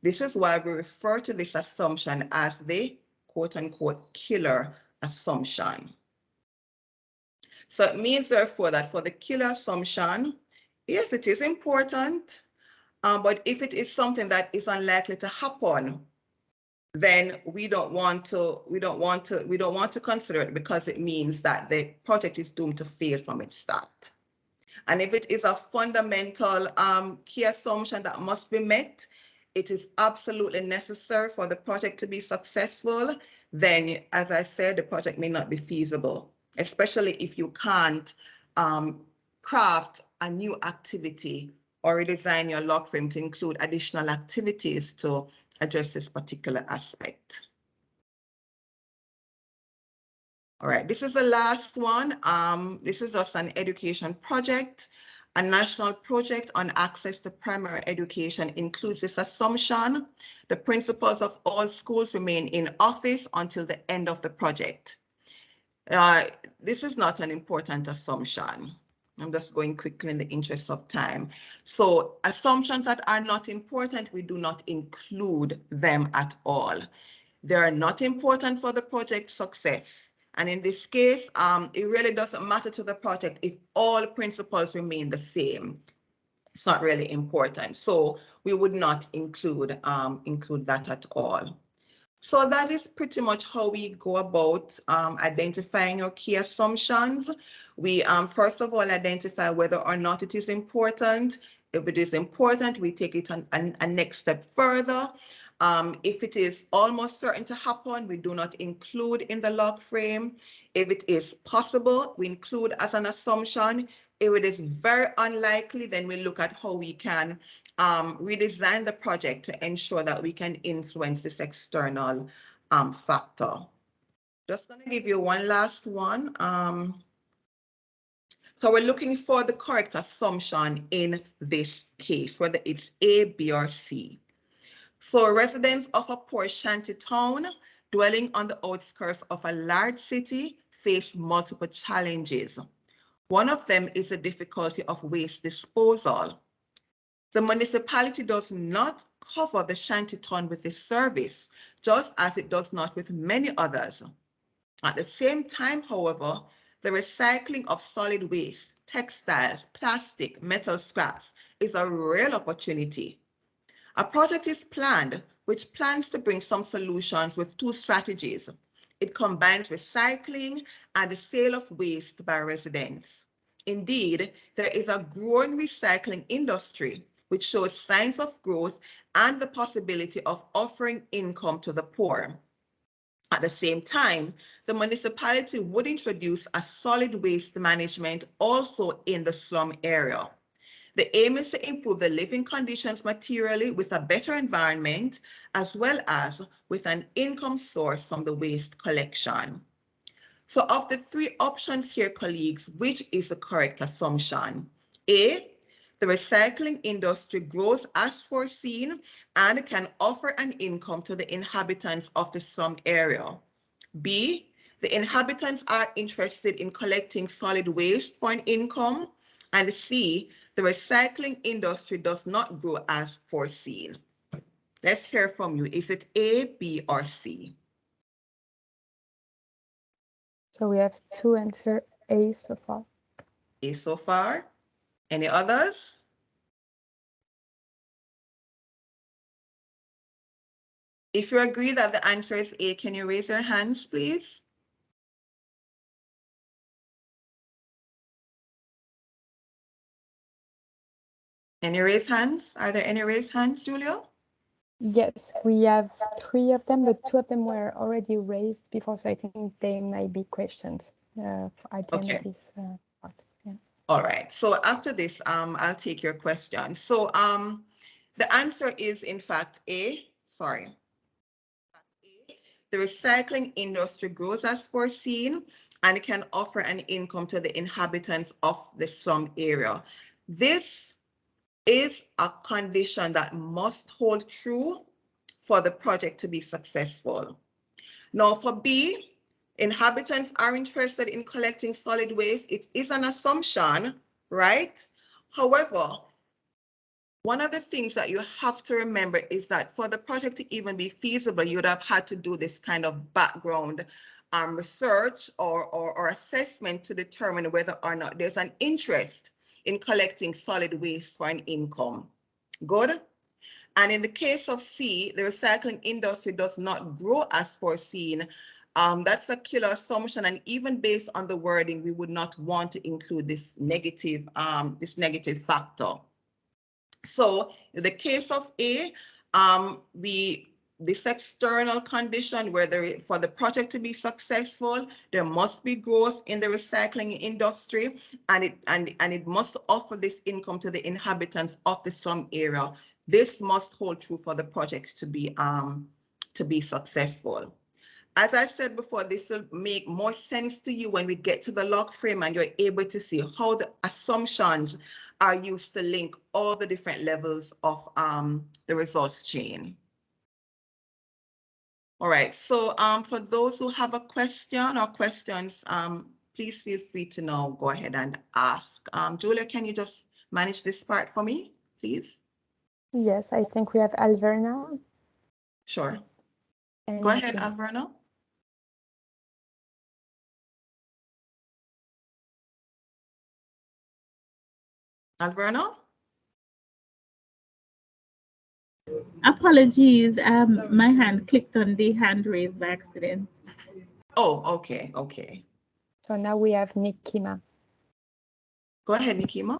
This is why we refer to this assumption as the quote unquote killer assumption. So it means therefore that for the killer assumption, yes, it is important, but if it is something that is unlikely to happen, then we don't want to consider it because it means that the project is doomed to fail from its start. And if it is a fundamental key assumption that must be met, it is absolutely necessary for the project to be successful, then, as I said, the project may not be feasible, especially if you can't craft a new activity or redesign your log frame to include additional activities to address this particular aspect. All right, this is the last one. This is just an education project. A national project on access to primary education includes this assumption. The principals of all schools remain in office until the end of the project. This is not an important assumption. I'm just going quickly in the interest of time. So assumptions that are not important, we do not include them at all. They are not important for the project success. And in this case, it really doesn't matter to the project if all principles remain the same. It's not really important. So we would not include that at all. So that is pretty much how we go about identifying our key assumptions. We first of all identify whether or not it is important. If it is important, we take it a next step further. If it is almost certain to happen, we do not include in the log frame. If it is possible, we include as an assumption. If it is very unlikely, then we look at how we can redesign the project to ensure that we can influence this external factor. Just going to give you one last one. So we're looking for the correct assumption in this case, whether it's A, B, or C. So residents of a poor shanty town dwelling on the outskirts of a large city face multiple challenges. One of them is the difficulty of waste disposal. The municipality does not cover the shantytown with this service, just as it does not with many others. At the same time, however, the recycling of solid waste, textiles, plastic, metal scraps is a real opportunity. A project is planned which plans to bring some solutions with two strategies. It combines recycling and the sale of waste by residents. Indeed, there is a growing recycling industry which shows signs of growth and the possibility of offering income to the poor. At the same time, the municipality would introduce a solid waste management also in the slum area. The aim is to improve the living conditions materially with a better environment, as well as with an income source from the waste collection. So of the three options here, colleagues, which is the correct assumption? A, the recycling industry grows as foreseen and can offer an income to the inhabitants of the slum area. B, the inhabitants are interested in collecting solid waste for an income. And C, the recycling industry does not grow as foreseen. Let's hear from you. Is it A, B, or C? So we have two answer A so far. A so far. Any others? If you agree that the answer is A, can you raise your hands, please? Any raised hands? Are there any raised hands, Julia? Yes, we have three of them, but two of them were already raised before, so I think they might be questions for agenda Okay. this part. Yeah. All right. So after this, I'll take your question. So the answer is in fact A. Sorry. The recycling industry grows as foreseen and can offer an income to the inhabitants of the slum area. This is a condition that must hold true for the project to be successful. Now for B, inhabitants are interested in collecting solid waste. It is an assumption, right? However, one of the things that you have to remember is that for the project to even be feasible, you'd have had to do this kind of background research or assessment to determine whether or not there's an interest in collecting solid waste for an income. Good? And in the case of C, the recycling industry does not grow as foreseen. That's a killer assumption, and even based on the wording, we would not want to include this negative factor. So in the case of A, this external condition for the project to be successful, there must be growth in the recycling industry, and it must offer this income to the inhabitants of the slum area. This must hold true for the project to be successful. As I said before, this will make more sense to you when we get to the log frame and you're able to see how the assumptions are used to link all the different levels of the results chain. All right, so for those who have a question or questions, please feel free to now go ahead and ask. Julia, can you just manage this part for me, please? Yes, I think we have Alverna. Sure. And Go ahead, Nikima. Alverna. Alverna? Apologies, my hand clicked on the hand raise by accident. Oh, okay, okay. So now we have Nikima. Go ahead, Nikima.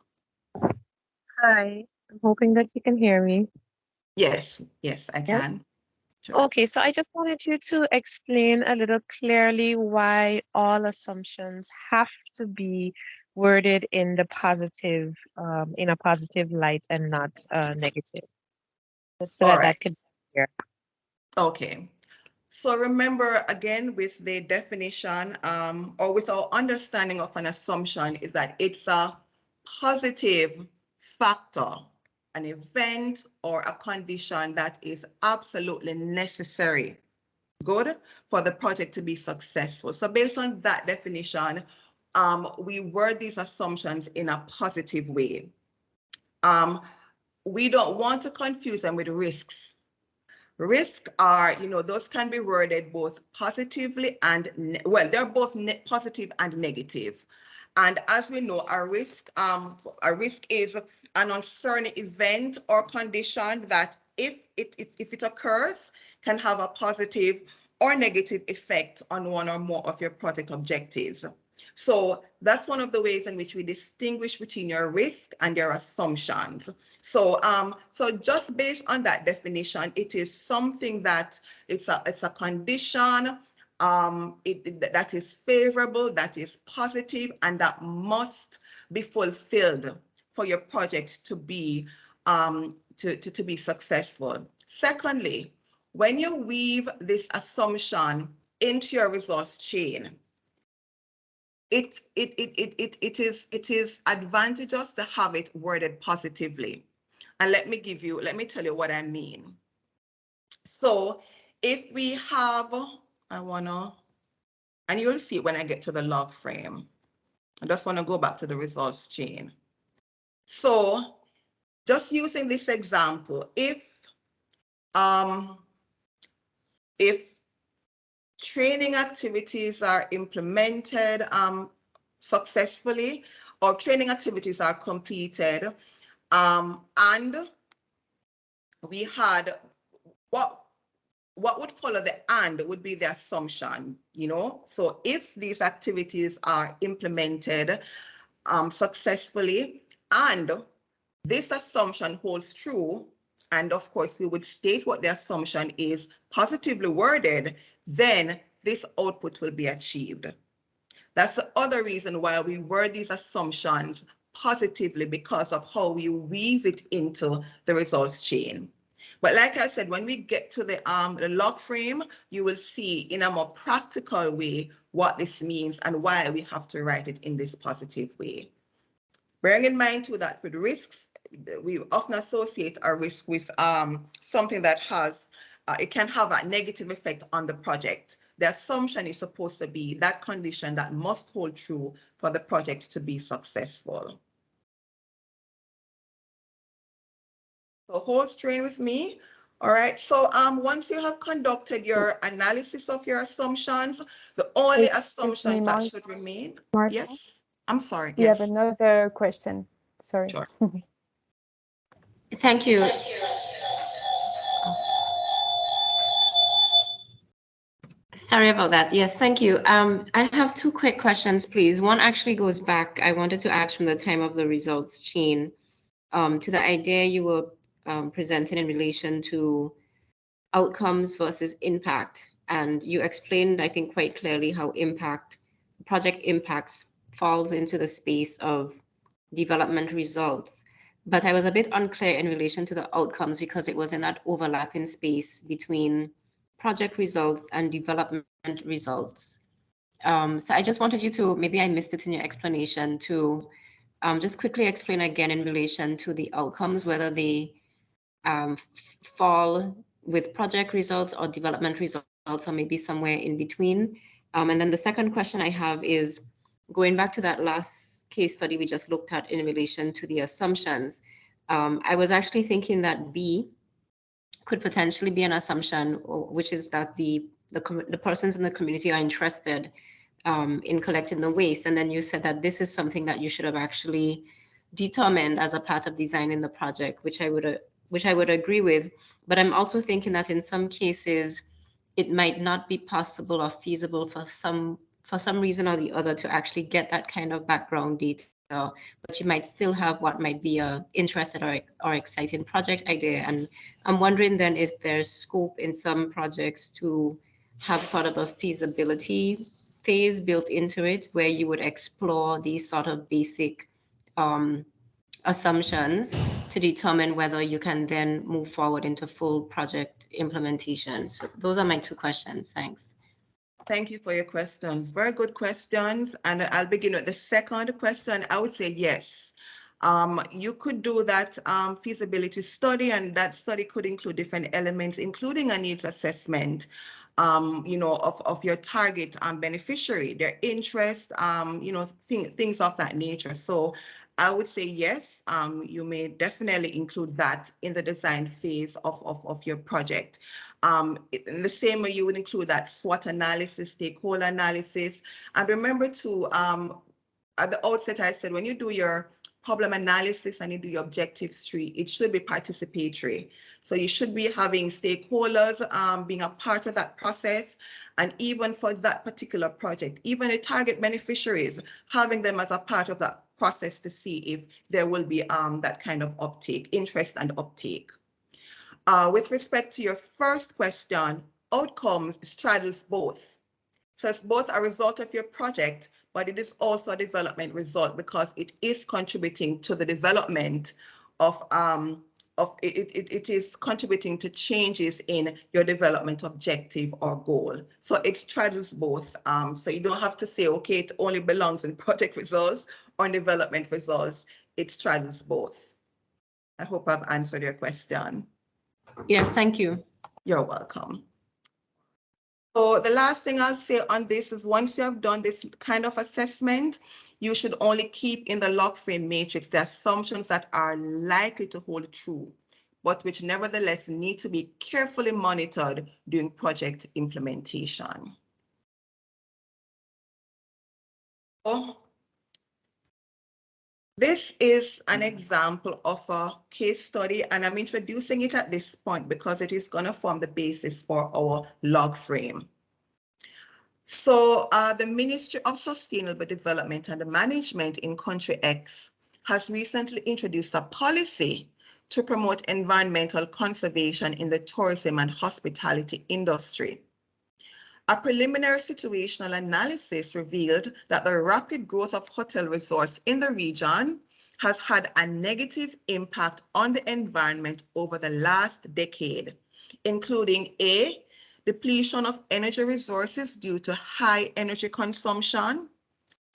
Hi, I'm hoping that you can hear me. Yes, yes, I Yeah. can. Sure. Okay, so I just wanted you to explain a little clearly why all assumptions have to be worded in the positive, in a positive light and not negative, just so All that right. that could be clear. Okay. So remember again with the definition or with our understanding of an assumption is that it's a positive factor, an event or a condition that is absolutely necessary, good, for the project to be successful. So based on that definition, we word these assumptions in a positive way. We don't want to confuse them with risks. Risk are, those can be worded both positively and, well, they're both positive and negative. And as we know, a risk is an uncertain event or condition that if it occurs, can have a positive or negative effect on one or more of your project objectives. So that's one of the ways in which we distinguish between your risk and your assumptions. So just based on that definition, it is something that it's a condition that is favorable, that is positive, and that must be fulfilled for your project to be to be successful. Secondly, when you weave this assumption into your results chain, it is advantageous to have it worded positively. And let me tell you what I mean. So if we have, and you'll see it when I get to the log frame. I just want to go back to the results chain. So just using this example, if training activities are implemented successfully, or training activities are completed, and we had what would follow the and would be the assumption, So if these activities are implemented successfully and this assumption holds true, and of course we would state what the assumption is positively worded, then this output will be achieved. That's the other reason why we word these assumptions positively, because of how we weave it into the results chain. But like I said, when we get to the log frame, you will see in a more practical way what this means and why we have to write it in this positive way. Bearing in mind too that with risks, we often associate our risk with something that has, it can have a negative effect on the project. The assumption is supposed to be that condition that must hold true for the project to be successful. So hold strain with me. All right, so once you have conducted your analysis of your assumptions, the only assumptions that should remain, Martha? yes, I'm sorry, We have yes. another question. Sorry. Sure. Thank you. Sorry about that. Yes, thank you. I have two quick questions, please. One actually goes back. I wanted to ask from the time of the results chain to the idea you were presenting in relation to outcomes versus impact. And you explained, I think, quite clearly how project impacts falls into the space of development results. But I was a bit unclear in relation to the outcomes because it was in that overlapping space between project results and development results. So I just wanted you to, maybe I missed it in your explanation, to just quickly explain again in relation to the outcomes, whether they fall with project results or development results, or maybe somewhere in between. And then the second question I have is going back to that last case study we just looked at in relation to the assumptions. I was actually thinking that B could potentially be an assumption, which is that the persons in the community are interested in collecting the waste. And then you said that this is something that you should have actually determined as a part of designing the project, which I would agree with. But I'm also thinking that in some cases, it might not be possible or feasible for some reason or the other to actually get that kind of background data, but you might still have what might be a interesting or exciting project idea. And I'm wondering then if there's scope in some projects to have sort of a feasibility phase built into it where you would explore these sort of basic assumptions to determine whether you can then move forward into full project implementation. So those are my two questions. Thanks. Thank you for your questions. Very good questions. And I'll begin with the second question. I would say yes. You could do that feasibility study, and that study could include different elements, including a needs assessment, of your target beneficiary, their interest, things of that nature. So I would say yes, you may definitely include that in the design phase of your project. In the same way, you would include that SWOT analysis, stakeholder analysis. And remember to, at the outset, I said, when you do your problem analysis and you do your objectives tree, it should be participatory. So you should be having stakeholders being a part of that process. And even for that particular project, even the target beneficiaries, having them as a part of that process to see if there will be that kind of uptake, interest and uptake. With respect to your first question, outcomes straddles both. So it's both a result of your project, but it is also a development result because it is contributing to the development of it is contributing to changes in your development objective or goal. So it straddles both. So you don't have to say, okay, it only belongs in project results or in development results. It straddles both. I hope I've answered your question. Yes, thank you. You're welcome. So the last thing I'll say on this is once you have done this kind of assessment, you should only keep in the log frame matrix the assumptions that are likely to hold true, but which nevertheless need to be carefully monitored during project implementation. So this is an example of a case study, and I'm introducing it at this point because it is going to form the basis for our log frame. So the Ministry of Sustainable Development and Management in Country X has recently introduced a policy to promote environmental conservation in the tourism and hospitality industry. A preliminary situational analysis revealed that the rapid growth of hotel resorts in the region has had a negative impact on the environment over the last decade, including A, depletion of energy resources due to high energy consumption,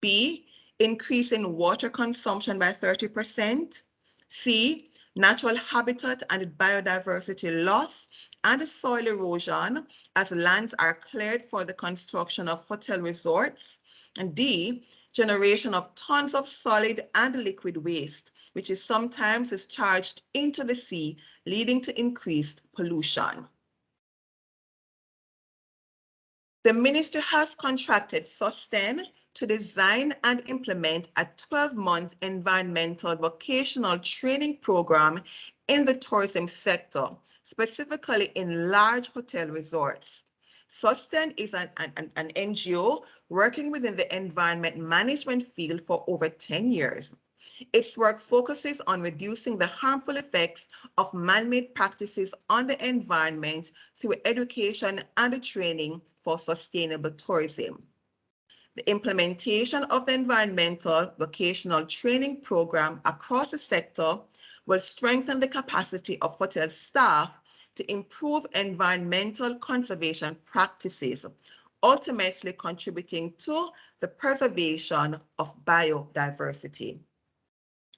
B, increase in water consumption by 30%, C, natural habitat and biodiversity loss and soil erosion as lands are cleared for the construction of hotel resorts, and D, generation of tons of solid and liquid waste, which is sometimes discharged into the sea, leading to increased pollution. The ministry has contracted Sustain to design and implement a 12-month environmental vocational training program in the tourism sector, specifically in large hotel resorts. Sustain is an NGO working within the environment management field for over 10 years. Its work focuses on reducing the harmful effects of man-made practices on the environment through education and training for sustainable tourism. The implementation of the environmental vocational training program across the sector will strengthen the capacity of hotel staff to improve environmental conservation practices, ultimately contributing to the preservation of biodiversity.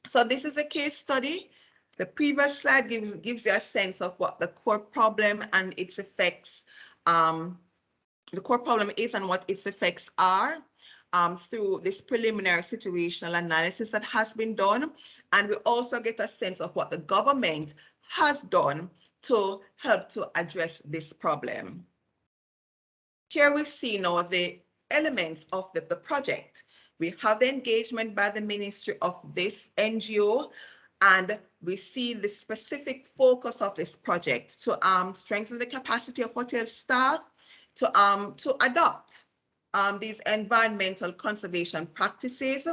So this is a case study. The previous slide gives you a sense of what the core problem and its effects, the core problem is and what its effects are through this preliminary situational analysis that has been done. And we also get a sense of what the government has done to help to address this problem. Here we see now the elements of the project. We have the engagement by the ministry of this NGO, and we see the specific focus of this project to strengthen the capacity of hotel staff to adopt these environmental conservation practices,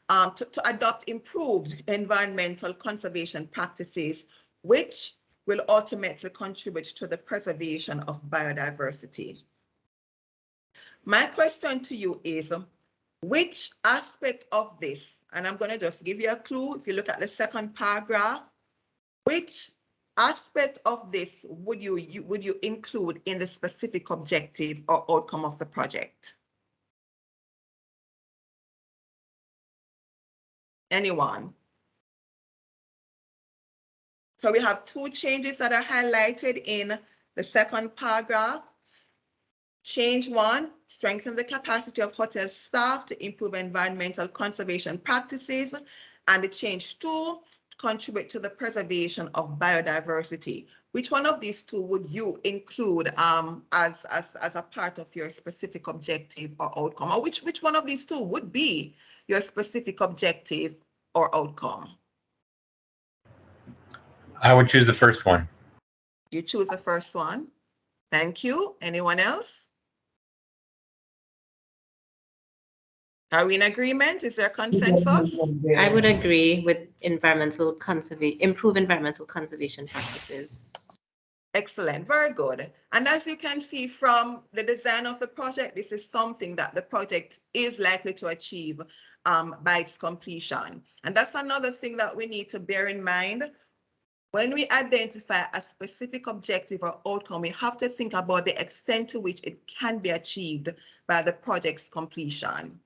to adopt improved environmental conservation practices, which will ultimately contribute to the preservation of biodiversity. My question to you is, which aspect of this, and I'm going to just give you a clue, if you look at the second paragraph, which aspect of this would you include in the specific objective or outcome of the project? Anyone? So we have two changes that are highlighted in the second paragraph. Change 1, strengthen the capacity of hotel staff to improve environmental conservation practices. And change 2, contribute to the preservation of biodiversity. Which one of these two would you include as a part of your specific objective or outcome? Or which one of these two would be your specific objective or outcome? I would choose the first one. You choose the first one. Thank you. Anyone else? Are we in agreement? Is there consensus? I would agree with improve environmental conservation practices. Excellent, very good. And as you can see from the design of the project, this is something that the project is likely to achieve by its completion. And that's another thing that we need to bear in mind. When we identify a specific objective or outcome, we have to think about the extent to which it can be achieved by the project's completion.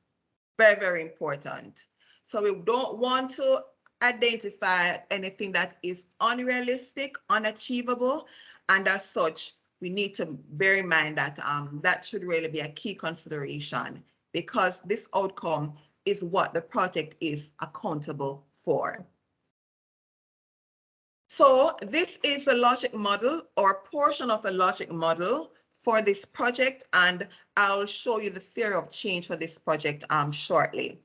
Very, very important. So we don't want to identify anything that is unrealistic, unachievable, and as such, we need to bear in mind that that should really be a key consideration, because this outcome is what the project is accountable for. So this is the logic model, or a portion of the logic model for this project, and I'll show you the theory of change for this project shortly.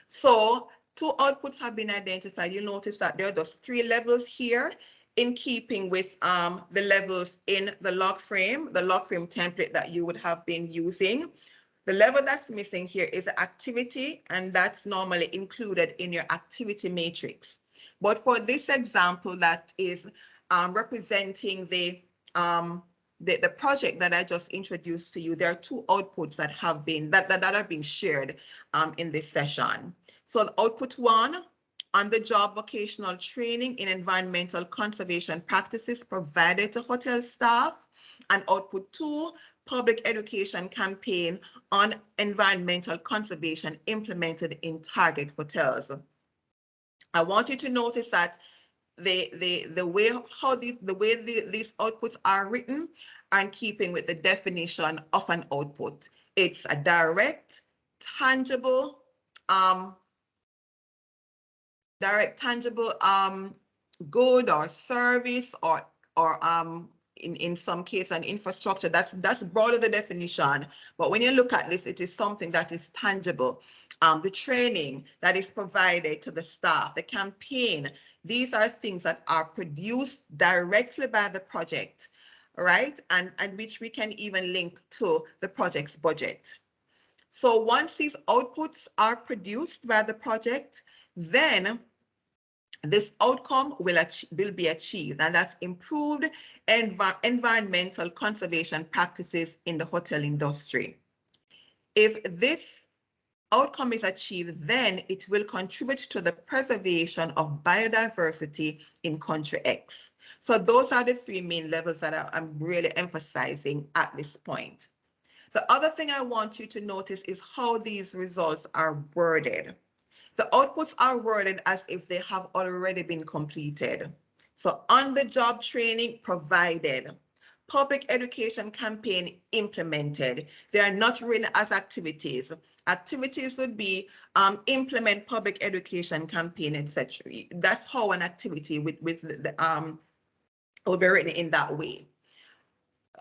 So 2 outputs have been identified. You'll notice that there are those 3 levels here, in keeping with the levels in the log frame template that you would have been using. The level that's missing here is activity, and that's normally included in your activity matrix. But for this example that is representing the project that I just introduced to you, there are 2 outputs that have been shared in this session. So the output 1, on-the-job vocational training in environmental conservation practices provided to hotel staff, and output 2, public education campaign on environmental conservation implemented in target hotels. I want you to notice that the way these outputs are written are in keeping with the definition of an output. It's a direct, tangible, good or service, or in some case an infrastructure. That's broader the definition, but when you look at this, it is something that is tangible. The training that is provided to the staff, the campaign, these are things that are produced directly by the project, right? And which we can even link to the project's budget. So once these outputs are produced by the project, then this outcome will be achieved, and that's improved environmental conservation practices in the hotel industry. If this outcome is achieved, then it will contribute to the preservation of biodiversity in country X. So those are the 3 main levels that I'm really emphasizing at this point. The other thing I want you to notice is how these results are worded. The outputs are worded as if they have already been completed. So on-the-job training provided, public education campaign implemented. They are not written as activities. Activities would be implement public education campaign, etc. That's how an activity with the will be written in that way.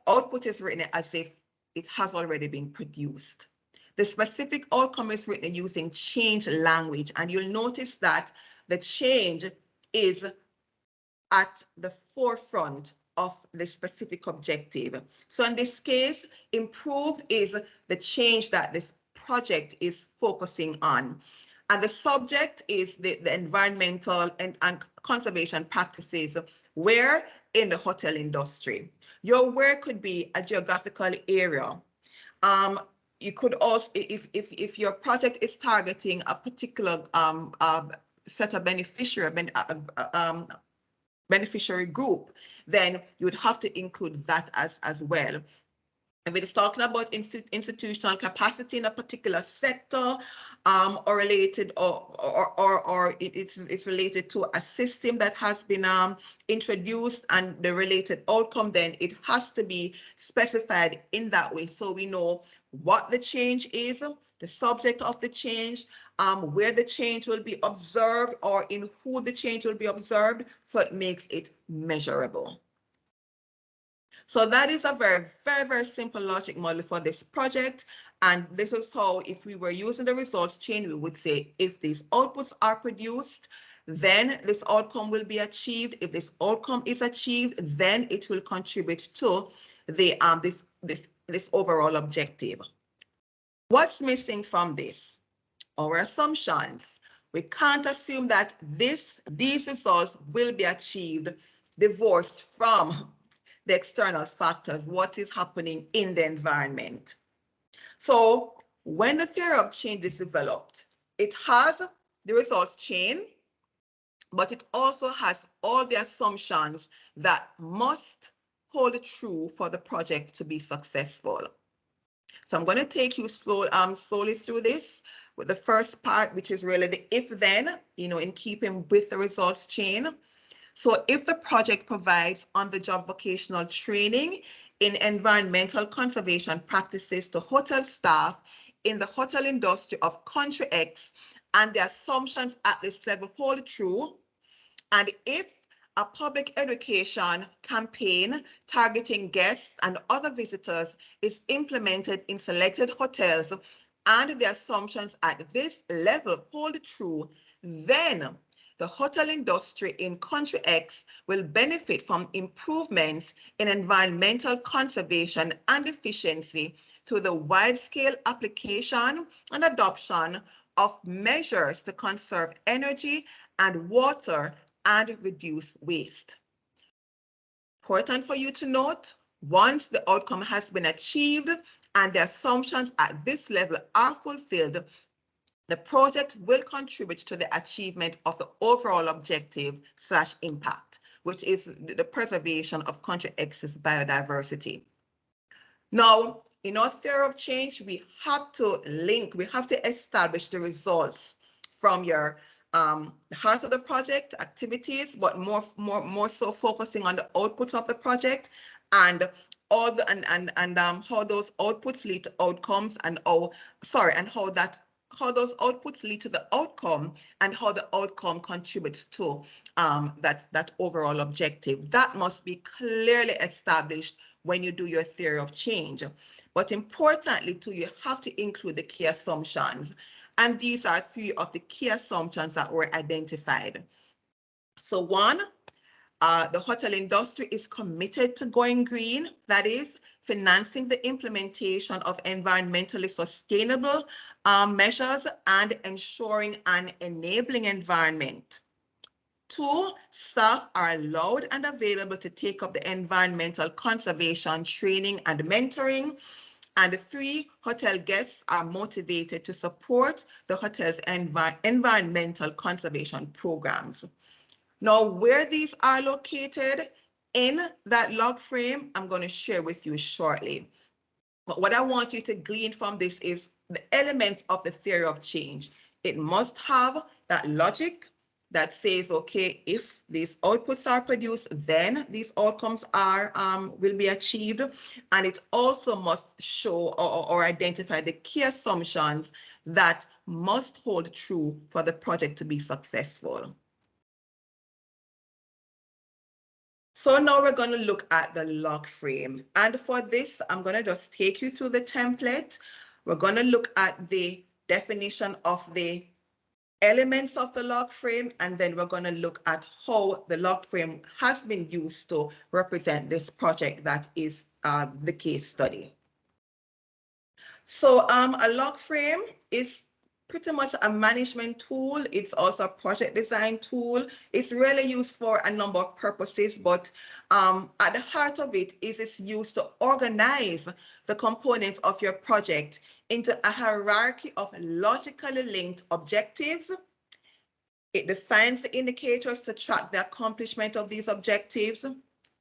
Output is written as if it has already been produced. The specific outcome is written using change language, and you'll notice that the change is at the forefront of the specific objective. So in this case, improve is the change that this project is focusing on. And the subject is the environmental and conservation practices where in the hotel industry. Your where could be a geographical area. You could also, if your project is targeting a particular set of beneficiary group, then you would have to include that as well. If it is talking about institutional capacity in a particular sector, or related, or it's related to a system that has been introduced and the related outcome, then it has to be specified in that way, so we know what the change is, the subject of the change, where the change will be observed, or in who the change will be observed, so it makes it measurable. So that is a very, very, very simple logic model for this project. And this is how, if we were using the results chain, we would say if these outputs are produced, then this outcome will be achieved. If this outcome is achieved, then it will contribute to the this overall objective. What's missing from this? Our assumptions. We can't assume that these results will be achieved divorced from the external factors, what is happening in the environment. So when the theory of change is developed, it has the results chain, but it also has all the assumptions that must hold true for the project to be successful. So I'm going to take you slowly through this with the first part, which is really the if-then, in keeping with the results chain. So if the project provides on-the-job vocational training in environmental conservation practices to hotel staff in the hotel industry of country X, and the assumptions at this level hold true, and if a public education campaign targeting guests and other visitors is implemented in selected hotels and the assumptions at this level hold true, then the hotel industry in country X will benefit from improvements in environmental conservation and efficiency through the wide-scale application and adoption of measures to conserve energy and water and reduce waste. Important for you to note, once the outcome has been achieved and the assumptions at this level are fulfilled, the project will contribute to the achievement of the overall objective/impact, which is the preservation of country X's biodiversity. Now, in our theory of change, we have to establish the results from your the heart of the project activities, but more so focusing on the outputs of the project and all the how those outputs lead to outcomes and how those outputs lead to the outcome and how the outcome contributes to that overall objective. That must be clearly established when you do your theory of change. But importantly too, you have to include the key assumptions. And these are three of the key assumptions that were identified. So one, the hotel industry is committed to going green, that is, financing the implementation of environmentally sustainable measures and ensuring an enabling environment. Two, staff are allowed and available to take up the environmental conservation training and mentoring. And three, hotel guests are motivated to support the hotel's environmental conservation programs. Now, where these are located in that log frame, I'm going to share with you shortly. But what I want you to glean from this is the elements of the theory of change. It must have that logic that says, okay, if these outputs are produced, then these outcomes will be achieved. And it also must show or identify the key assumptions that must hold true for the project to be successful. So now we're going to look at the log frame. And for this, I'm going to just take you through the template. We're going to look at the definition of the elements of the log frame, and then we're going to look at how the log frame has been used to represent this project that is the case study. So a log frame is pretty much a management tool. It's also a project design tool. It's really used for a number of purposes, but at the heart of it is it's used to organize the components of your project into a hierarchy of logically linked objectives. It defines the indicators to track the accomplishment of these objectives.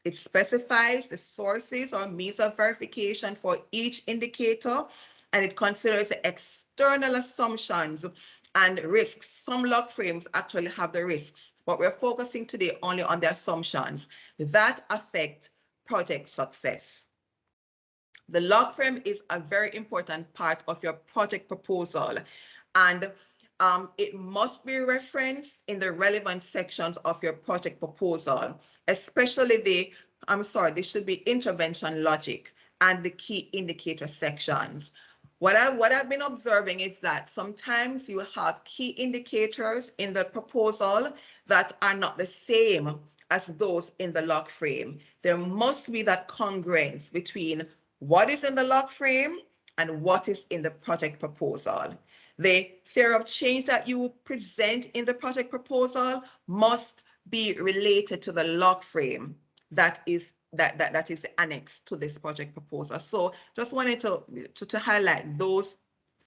It specifies the sources or means of verification for each indicator, and it considers the external assumptions and risks. Some log frames actually have the risks, but we're focusing today only on the assumptions that affect project success. The log frame is a very important part of your project proposal, and it must be referenced in the relevant sections of your project proposal, especially there should be intervention logic and the key indicator sections. What I've been observing is that sometimes you have key indicators in the proposal that are not the same as those in the log frame. There must be that congruence between what is in the log frame and what is in the project proposal. The theory of change that you present in the project proposal must be related to the log frame that is annexed to this project proposal. So just wanted to highlight those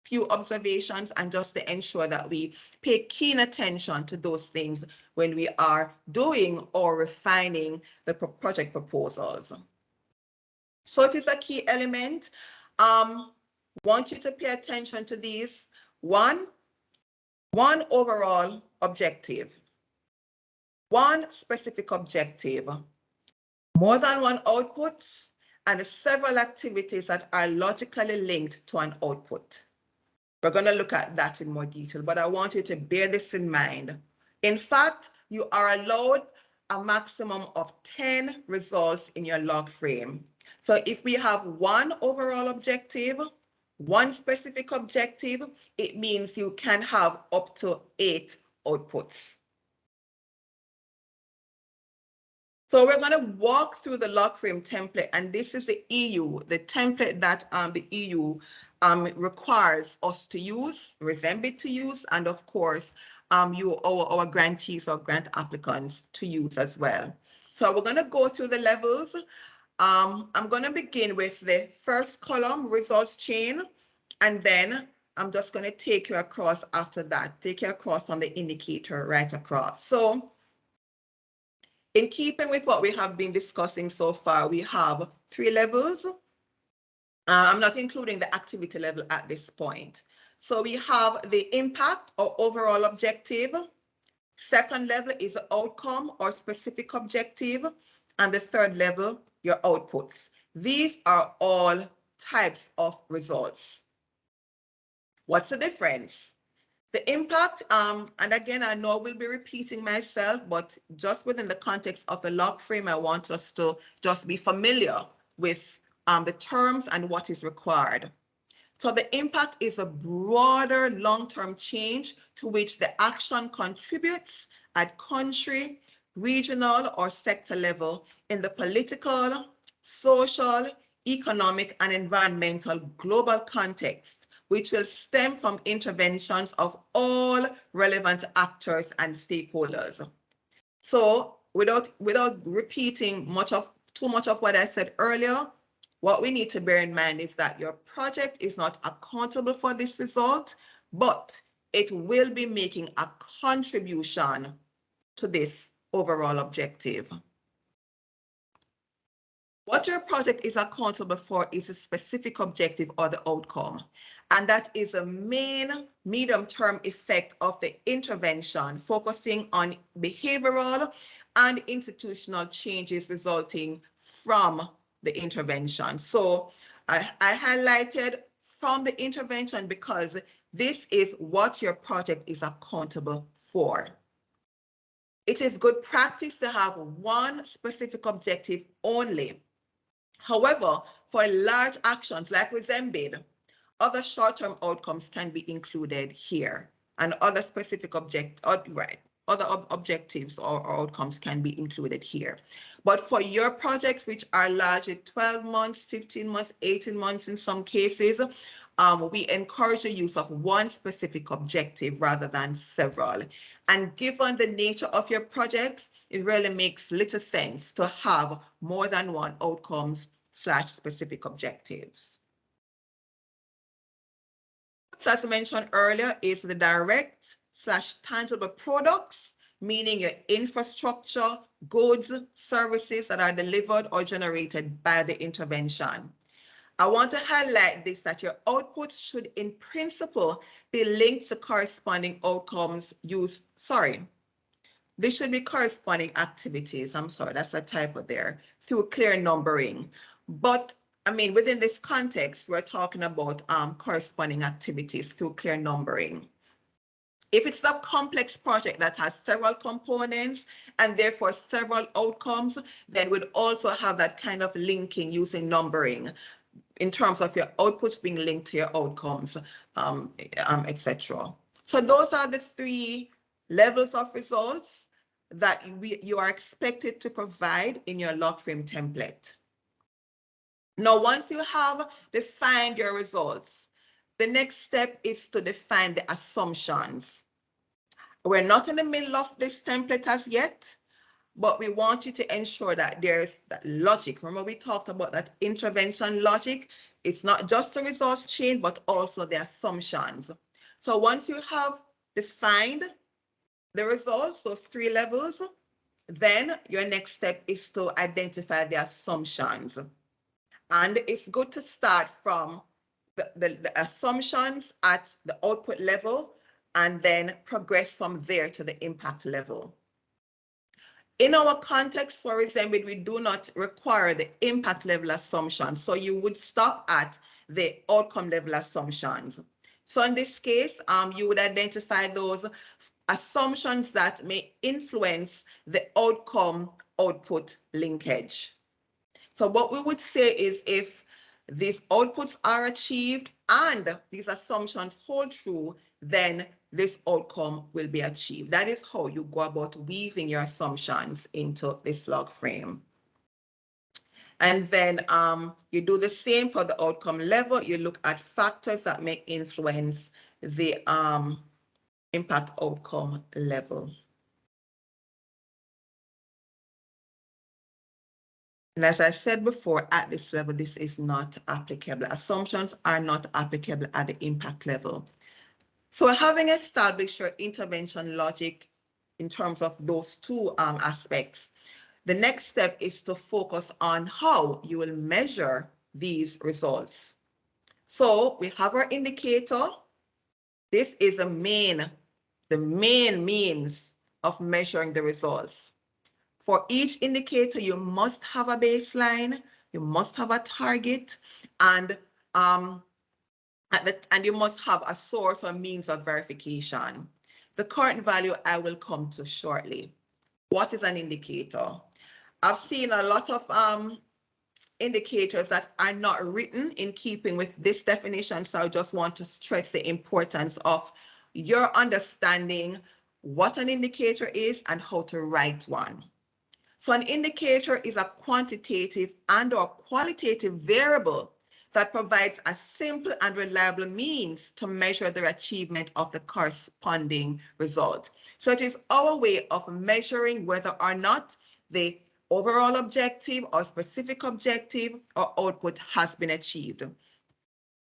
few observations and just to ensure that we pay keen attention to those things when we are doing or refining the project proposals. So it is a key element. Want you to pay attention to these. One overall objective, one specific objective, more than one outputs, and several activities that are logically linked to an output. We're going to look at that in more detail, but I want you to bear this in mind. In fact, you are allowed a maximum of 10 results in your log frame. So if we have one overall objective, one specific objective, it means you can have up to 8 outputs. So we're going to walk through the log frame template, and this is the EU, the template that the EU requires us to use, RESEMBID to use, and of course, our grantees or grant applicants to use as well. So we're going to go through the levels. I'm going to begin with the first column, results chain, and then I'm just going to take you across after that, take you across on the indicator right across. So in keeping with what we have been discussing so far, we have 3 levels. I'm not including the activity level at this point. So we have the impact or overall objective. Second level is outcome or specific objective. And the third level, your outputs. These are all types of results. What's the difference? The impact, and again, I know I will be repeating myself, but just within the context of the log frame, I want us to just be familiar with the terms and what is required. So the impact is a broader long-term change to which the action contributes at country, regional, or sector level in the political, social, economic, and environmental global context, which will stem from interventions of all relevant actors and stakeholders. So without repeating too much of what I said earlier, what we need to bear in mind is that your project is not accountable for this result, but it will be making a contribution to this overall objective. What your project is accountable for is a specific objective or the outcome, and that is a main medium-term effect of the intervention, focusing on behavioral and institutional changes resulting from the intervention. So I highlighted from the intervention because this is what your project is accountable for. It is good practice to have one specific objective only. However, for large actions like RESEMBID, other short-term outcomes can be included here, and other specific other objectives or outcomes can be included here. But for your projects, which are largely 12 months, 15 months, 18 months in some cases, we encourage the use of one specific objective rather than several. And given the nature of your projects, it really makes little sense to have more than one outcomes/specific objectives. As mentioned earlier, is the direct/tangible products, meaning your infrastructure, goods, services that are delivered or generated by the intervention. I want to highlight this, that your outputs should in principle be linked to corresponding outcomes used, this should be corresponding activities. I'm sorry, that's a typo there, through clear numbering. But I mean, within this context, we're talking about corresponding activities through clear numbering. If it's a complex project that has several components and therefore several outcomes, then we'd also have that kind of linking using numbering. in terms of your outputs being linked to your outcomes, etc. So those are the 3 levels of results that you are expected to provide in your log frame template. Now, once you have defined your results, the next step is to define the assumptions. We're not in the middle of this template as yet, but we want you to ensure that there's that logic. Remember, we talked about that intervention logic. It's not just the results chain, but also the assumptions. So once you have defined the results, those 3 levels, then your next step is to identify the assumptions. And it's good to start from the assumptions at the output level and then progress from there to the impact level. In our context for RESEMBID, we do not require the impact level assumption. So you would stop at the outcome level assumptions. So in this case, you would identify those assumptions that may influence the outcome output linkage. So what we would say is if these outputs are achieved and these assumptions hold true, then this outcome will be achieved. That is how you go about weaving your assumptions into this log frame. And then you do the same for the outcome level. You look at factors that may influence the impact outcome level. And as I said before, at this level, this is not applicable. Assumptions are not applicable at the impact level. So having established your intervention logic in terms of those 2 aspects, the next step is to focus on how you will measure these results. So we have our indicator. This is the main means of measuring the results. For each indicator, you must have a baseline, you must have a target, and you must have a source or means of verification. The current value I will come to shortly. What is an indicator? I've seen a lot of indicators that are not written in keeping with this definition, so I just want to stress the importance of your understanding what an indicator is and how to write one. So an indicator is a quantitative and/or qualitative variable that provides a simple and reliable means to measure the achievement of the corresponding result. So it is our way of measuring whether or not the overall objective or specific objective or output has been achieved.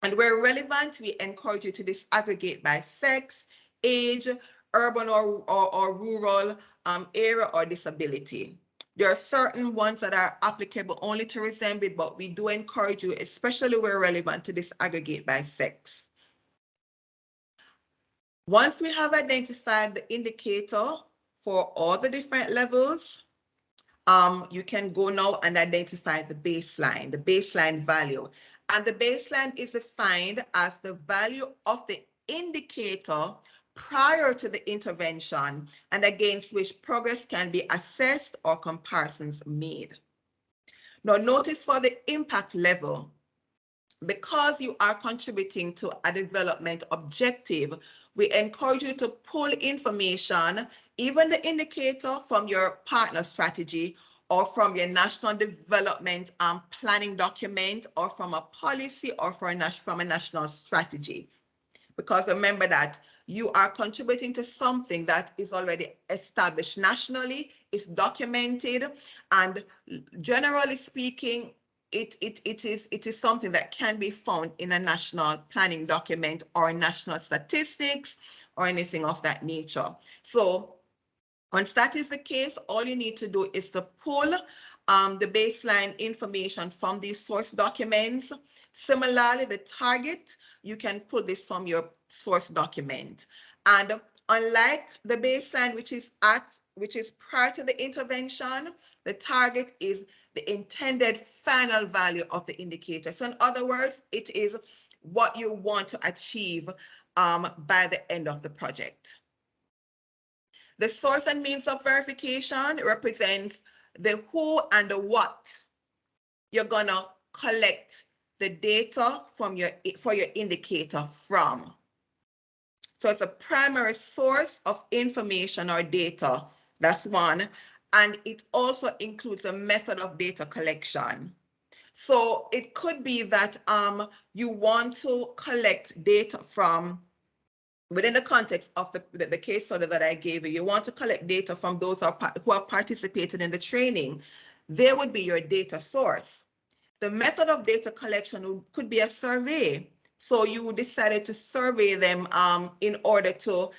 And where relevant, we encourage you to disaggregate by sex, age, urban or rural area or disability. There are certain ones that are applicable only to RESEMBID, but we do encourage you, especially where relevant, to disaggregate by sex. Once we have identified the indicator for all the different levels, you can go now and identify the baseline value. And the baseline is defined as the value of the indicator prior to the intervention and against which progress can be assessed or comparisons made. Now notice for the impact level, because you are contributing to a development objective, we encourage you to pull information, even the indicator, from your partner strategy or from your national development planning document or from a policy or from a national strategy. Because remember that you are contributing to something that is already established nationally, is documented, and generally speaking, it is something that can be found in a national planning document or national statistics or anything of that nature. So once that is the case, all you need to do is to pull the baseline information from these source documents. Similarly, the target, you can pull this from your source document. And unlike the baseline, which is prior to the intervention, the target is the intended final value of the indicator. So in other words, it is what you want to achieve by the end of the project. The source and means of verification represents the who and the what you're gonna collect the data from for your indicator from. So it's a primary source of information or data. That's one. And it also includes a method of data collection. So it could be that you want to collect data from, within the context of the case study that I gave you, you want to collect data from those who have participated in the training. They would be your data source. The method of data collection could be a survey. So you decided to survey them in order to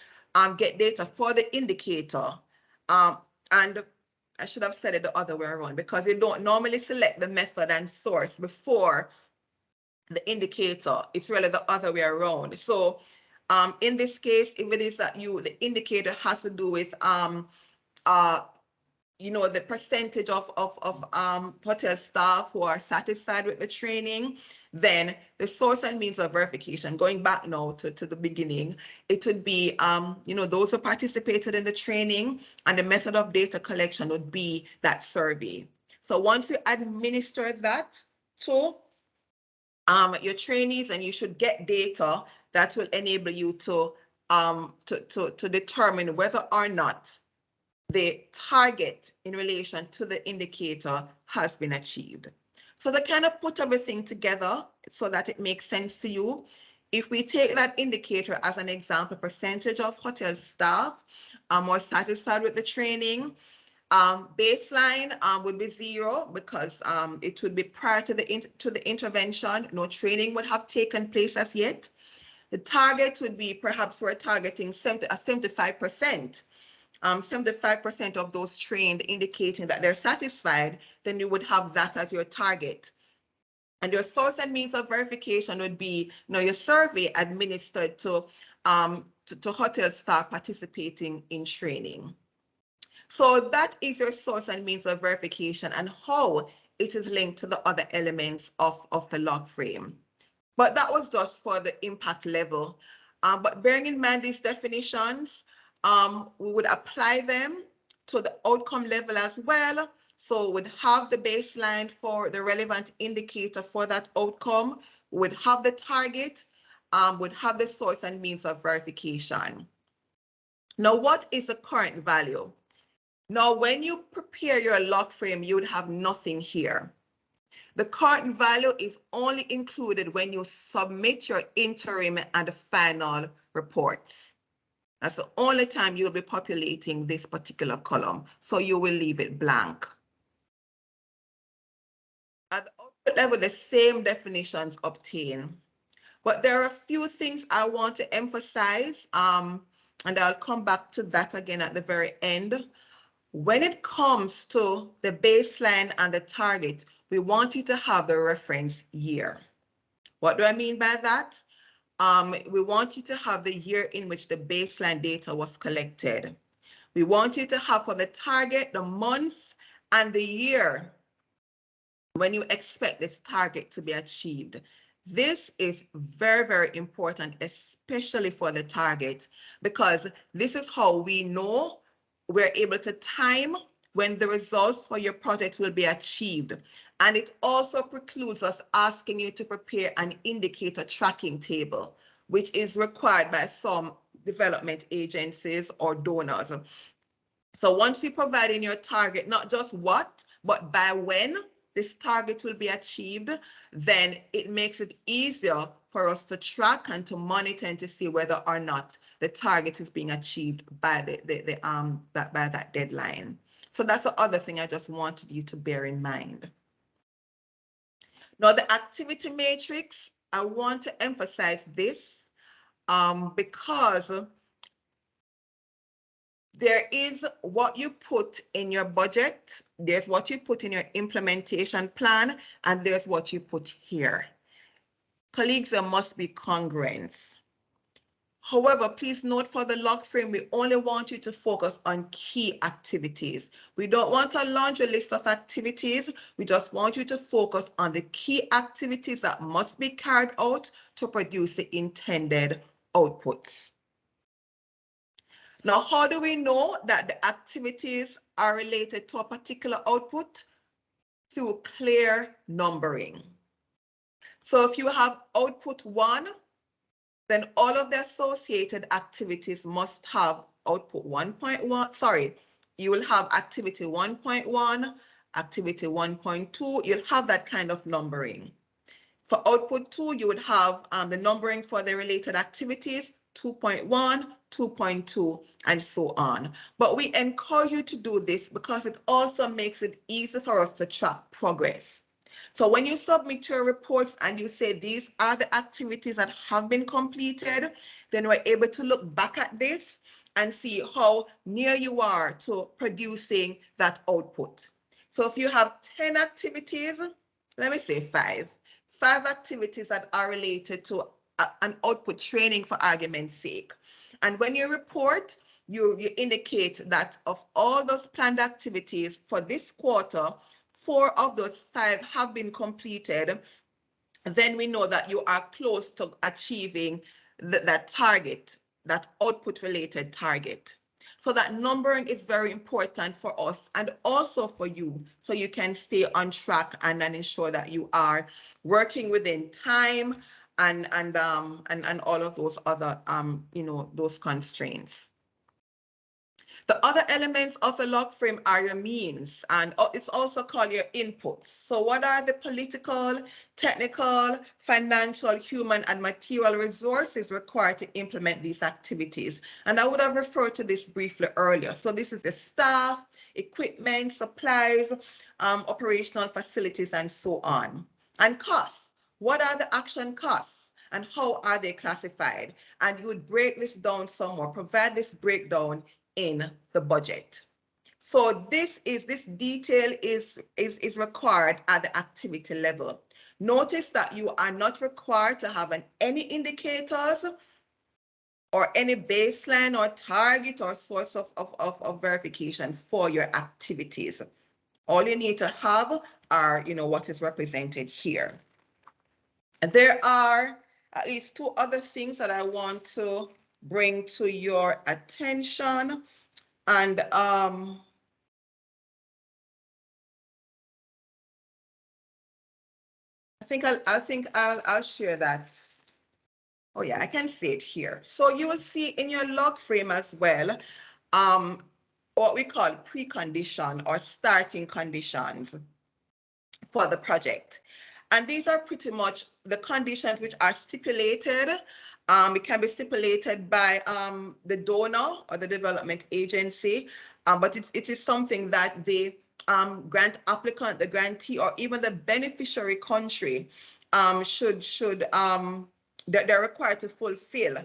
get data for the indicator. And I should have said it the other way around, because you don't normally select the method and source before the indicator. It's really the other way around. So in this case, if it is that the indicator has to do with the percentage of hotel staff who are satisfied with the training, then the source and means of verification, going back now to the beginning, it would be, those who participated in the training, and the method of data collection would be that survey. So once you administer that to your trainees, and you should get data that will enable you to determine whether or not the target in relation to the indicator has been achieved. So to kind of put everything together so that it makes sense to you, if we take that indicator as an example, percentage of hotel staff are more satisfied with the training, baseline would be 0, because it would be prior to the intervention. No training would have taken place as yet. The target would be, perhaps we're targeting 75%. 75% of those trained indicating that they're satisfied, then you would have that as your target. And your source and means of verification would be, your survey administered to hotel staff participating in training. So that is your source and means of verification, and how it is linked to the other elements of the log frame. But that was just for the impact level. But bearing in mind these definitions, we would apply them to the outcome level as well. So we'd have the baseline for the relevant indicator for that outcome, we'd have the target, would have the source and means of verification. Now, what is the current value? Now, when you prepare your log frame, you would have nothing here. The current value is only included when you submit your interim and final reports. That's the only time you'll be populating this particular column, so you will leave it blank. At the output level, the same definitions obtain. But there are a few things I want to emphasize, and I'll come back to that again at the very end. When it comes to the baseline and the target, we want you to have the reference year. What do I mean by that? We want you to have the year in which the baseline data was collected. We want you to have for the target, the month and the year when you expect this target to be achieved. This is very, very important, especially for the target, because this is how we know we're able to time when the results for your project will be achieved. And it also precludes us asking you to prepare an indicator tracking table, which is required by some development agencies or donors. So once you provide in your target, not just what, but by when this target will be achieved, then it makes it easier for us to track and to monitor and to see whether or not the target is being achieved by by that deadline. So that's the other thing I just wanted you to bear in mind. Now, the activity matrix, I want to emphasize this because there is what you put in your budget, there's what you put in your implementation plan, and there's what you put here. Colleagues, there must be congruence. However, please note for the log frame, we only want you to focus on key activities. We don't want a laundry list of activities. We just want you to focus on the key activities that must be carried out to produce the intended outputs. Now, how do we know that the activities are related to a particular output? Through clear numbering. So if you have output 1, then all of the associated activities must have output 1.1. Sorry, you will have activity 1.1, activity 1.2. You'll have that kind of numbering. For output 2, you would have the numbering for the related activities, 2.1, 2.2, and so on. But we encourage you to do this because it also makes it easy for us to track progress. So when you submit your reports and you say these are the activities that have been completed, then we're able to look back at this and see how near you are to producing that output. So if you have 10 activities, let me say 5 activities that are related to an output training for argument's sake. And when you report, you indicate that of all those planned activities for this quarter, 4 of those 5 have been completed, then we know that you are close to achieving that target, that output related target. So that numbering is very important for us and also for you, so you can stay on track and then ensure that you are working within time and all of those other those constraints. The other elements of a log frame are your means, and it's also called your inputs. So what are the political, technical, financial, human, and material resources required to implement these activities? And I would have referred to this briefly earlier. So this is the staff, equipment, supplies, operational facilities, and so on. And costs. What are the action costs? And how are they classified? And you would break this down somewhere, provide this breakdown in the budget. So this detail is required at the activity level. Notice that you are not required to have any indicators or any baseline or target or source of verification for your activities. All you need to have are, what is represented here. There are at least 2 other things that I want to bring to your attention. And I'll share that. Oh yeah, I can see it here. So you will see in your log frame as well, what we call precondition or starting conditions for the project. And these are pretty much the conditions which are stipulated. It can be stipulated by the donor or the development agency, but it is something that the grant applicant, the grantee, or even the beneficiary country they're required to fulfill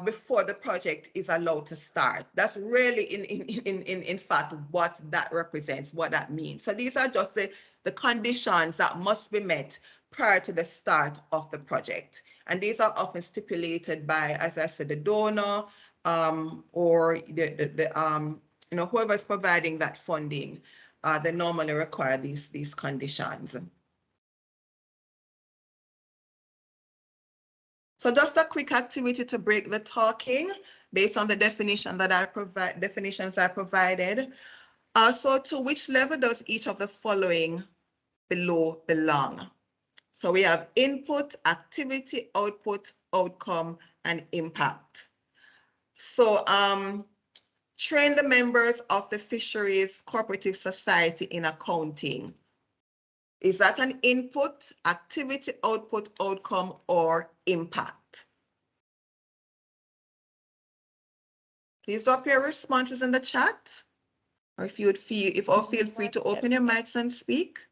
before the project is allowed to start. That's really in fact what that represents, what that means. So these are just the conditions that must be met prior to the start of the project. And these are often stipulated by, as I said, the donor or whoever is providing that funding. They normally require these conditions. So just a quick activity to break the talking based on the definitions I provided. So to which level does each of the following below belong? So we have input, activity, output, outcome, and impact. So train the members of the Fisheries Cooperative Society in accounting. Is that an input, activity, output, outcome, or impact? Please drop your responses in the chat, or if feel free to open your mics and speak.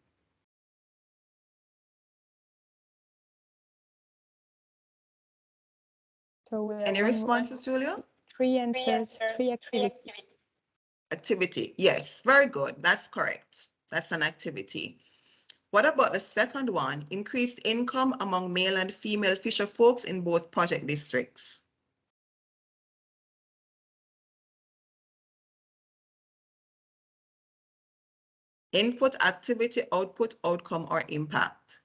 So we have Any responses, Julia? 3 answers, 3 activities. Activity, yes, very good. That's correct. That's an activity. What about the second one? Increased income among male and female fisher folks in both project districts. Input, activity, output, outcome, or impact.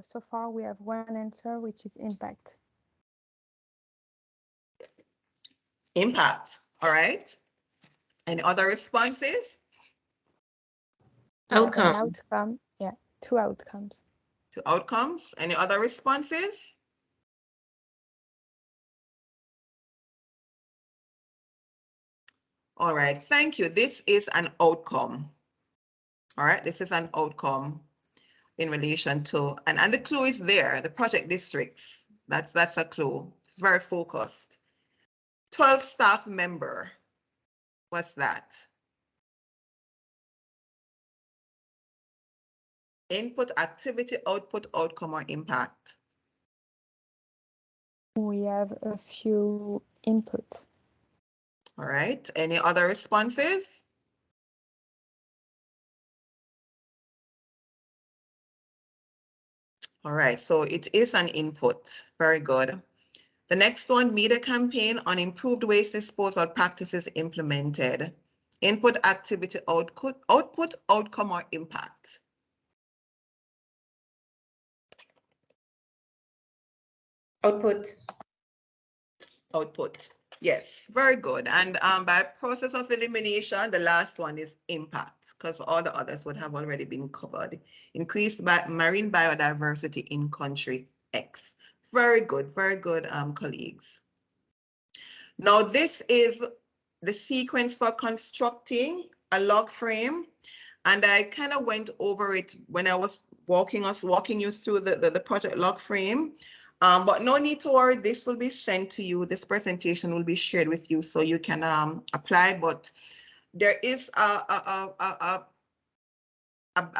So far we have 1 answer, which is impact. Impact, all right. Any other responses? Yeah, an Outcome. outcome. Yeah, 2 outcomes. 2 outcomes. Any other responses? All right, thank you. This is an outcome. All right, this is an outcome in relation to, and the clue is there, the project districts. That's a clue. It's very focused. 12 staff member. What's that? Input, activity, output, outcome, or impact. We have a few inputs. All right, any other responses? All right, so it is an input. Very good. The next one, media campaign on improved waste disposal practices implemented. Input, activity, output, outcome, or impact. Output. Output. Yes, very good. And by process of elimination, the last one is impact, because all the others would have already been covered. Increased marine biodiversity in country X. Very good, colleagues. Now this is the sequence for constructing a log frame. And I kind of went over it when I was walking you through the project log frame. But no need to worry, this will be sent to you. This presentation will be shared with you so you can apply. But there is a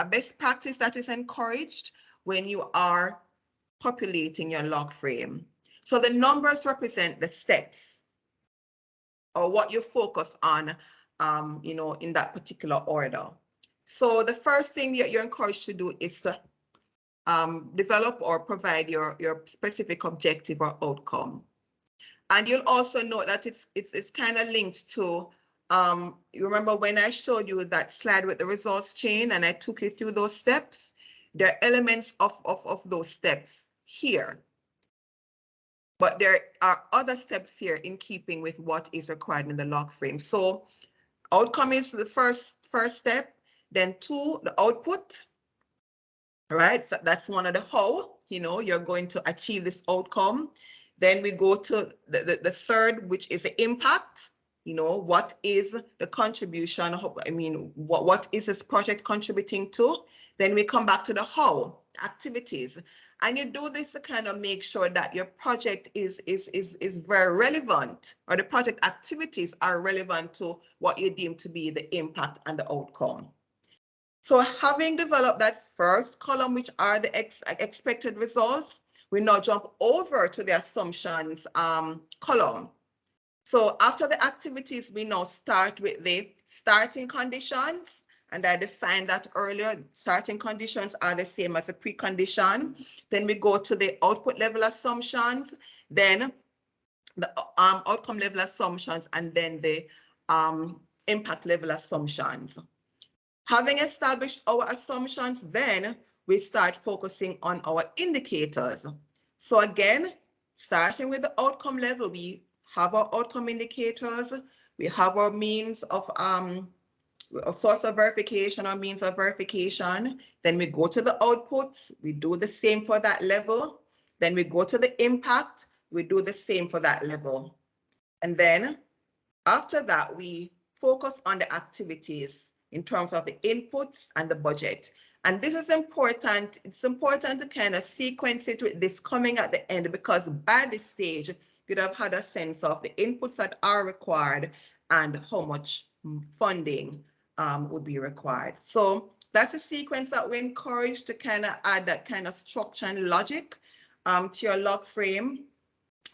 best practice that is encouraged when you are populating your log frame. So the numbers represent the steps or what you focus on, in that particular order. So the first thing you're encouraged to do is to develop or provide your specific objective or outcome. And you'll also note that it's kind of linked to, you remember when I showed you that slide with the results chain and I took you through those steps? There are elements of those steps here. But there are other steps here in keeping with what is required in the log frame. So outcome is the first step, then 2, the output, right? So that's one of the how, you're going to achieve this outcome. Then we go to the third, which is the impact. What is the contribution? What is this project contributing to? Then we come back to the how, activities. And you do this to kind of make sure that your project is very relevant, or the project activities are relevant to what you deem to be the impact and the outcome. So having developed that first column, which are the expected results, we now jump over to the assumptions column. So after the activities, we now start with the starting conditions. And I defined that earlier. Starting conditions are the same as the precondition. Then we go to the output level assumptions, then the outcome level assumptions, and then the impact level assumptions. Having established our assumptions, then we start focusing on our indicators. So again, starting with the outcome level, we have our outcome indicators, we have our means of source of verification or means of verification. Then we go to the outputs, we do the same for that level. Then we go to the impact, we do the same for that level. And then after that, we focus on the activities in terms of the inputs and the budget. And this is important. It's important to kind of sequence it with this coming at the end, because by this stage, you'd have had a sense of the inputs that are required and how much funding would be required. So that's a sequence that we encourage to kind of add that kind of structure and logic to your log frame.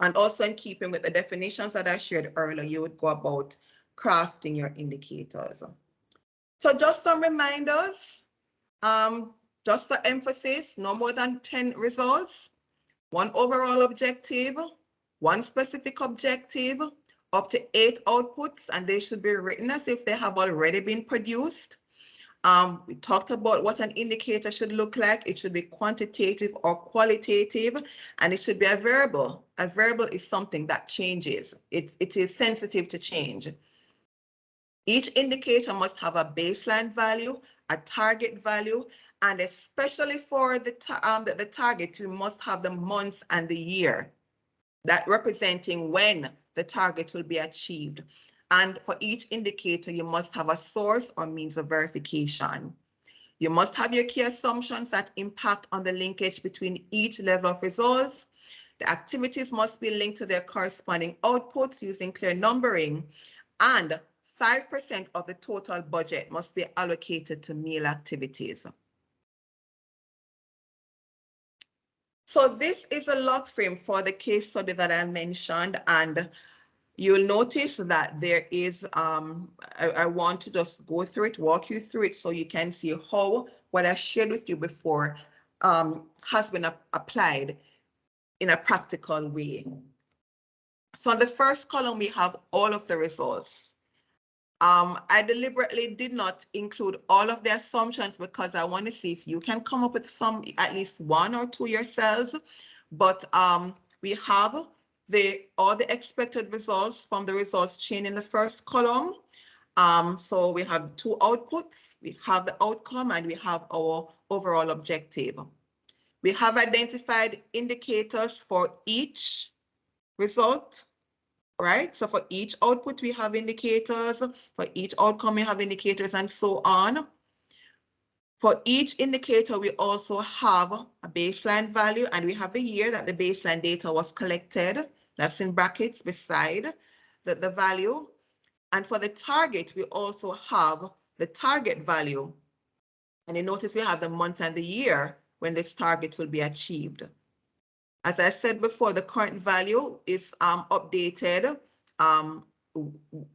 And also in keeping with the definitions that I shared earlier, you would go about crafting your indicators. So just some reminders, just for emphasis, no more than 10 results, 1 overall objective, 1 specific objective, up to 8 outputs, and they should be written as if they have already been produced. We talked about what an indicator should look like. It should be quantitative or qualitative, and it should be a variable. A variable is something that changes. It is sensitive to change. Each indicator must have a baseline value, a target value, and especially for the target, you must have the month and the year, that representing when the target will be achieved. And for each indicator, you must have a source or means of verification. You must have your key assumptions that impact on the linkage between each level of results. The activities must be linked to their corresponding outputs using clear numbering, and 5% of the total budget must be allocated to meal activities. So this is a log frame for the case study that I mentioned, and you'll notice that there is, I want to just go through it, walk you through it so you can see how what I shared with you before has been applied in a practical way. So in the first column, we have all of the results. I deliberately did not include all of the assumptions because I want to see if you can come up with some, at least one or two yourselves. But we have all the expected results from the results chain in the first column. So we have two outputs, we have the outcome, and we have our overall objective. We have identified indicators for each result. Right? So for each output, we have indicators. For each outcome, we have indicators, and so on. For each indicator, we also have a baseline value, and we have the year that the baseline data was collected. That's in brackets beside the value. And for the target, we also have the target value. And you notice we have the month and the year when this target will be achieved. As I said before, the current value is updated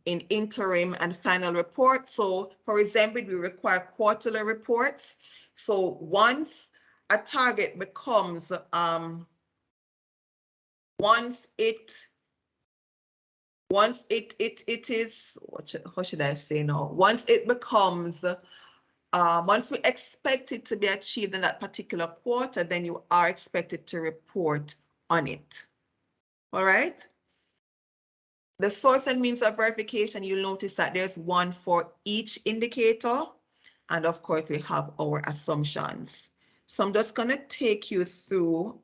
in interim and final report. So for RESEMBID, we require quarterly reports. So once a target becomes, once it is, how should I say now? Once it becomes, once we expect it to be achieved in that particular quarter, then you are expected to report on it. All right. The source and means of verification, you'll notice that there's one for each indicator. And of course, we have our assumptions. So I'm just going to take you through,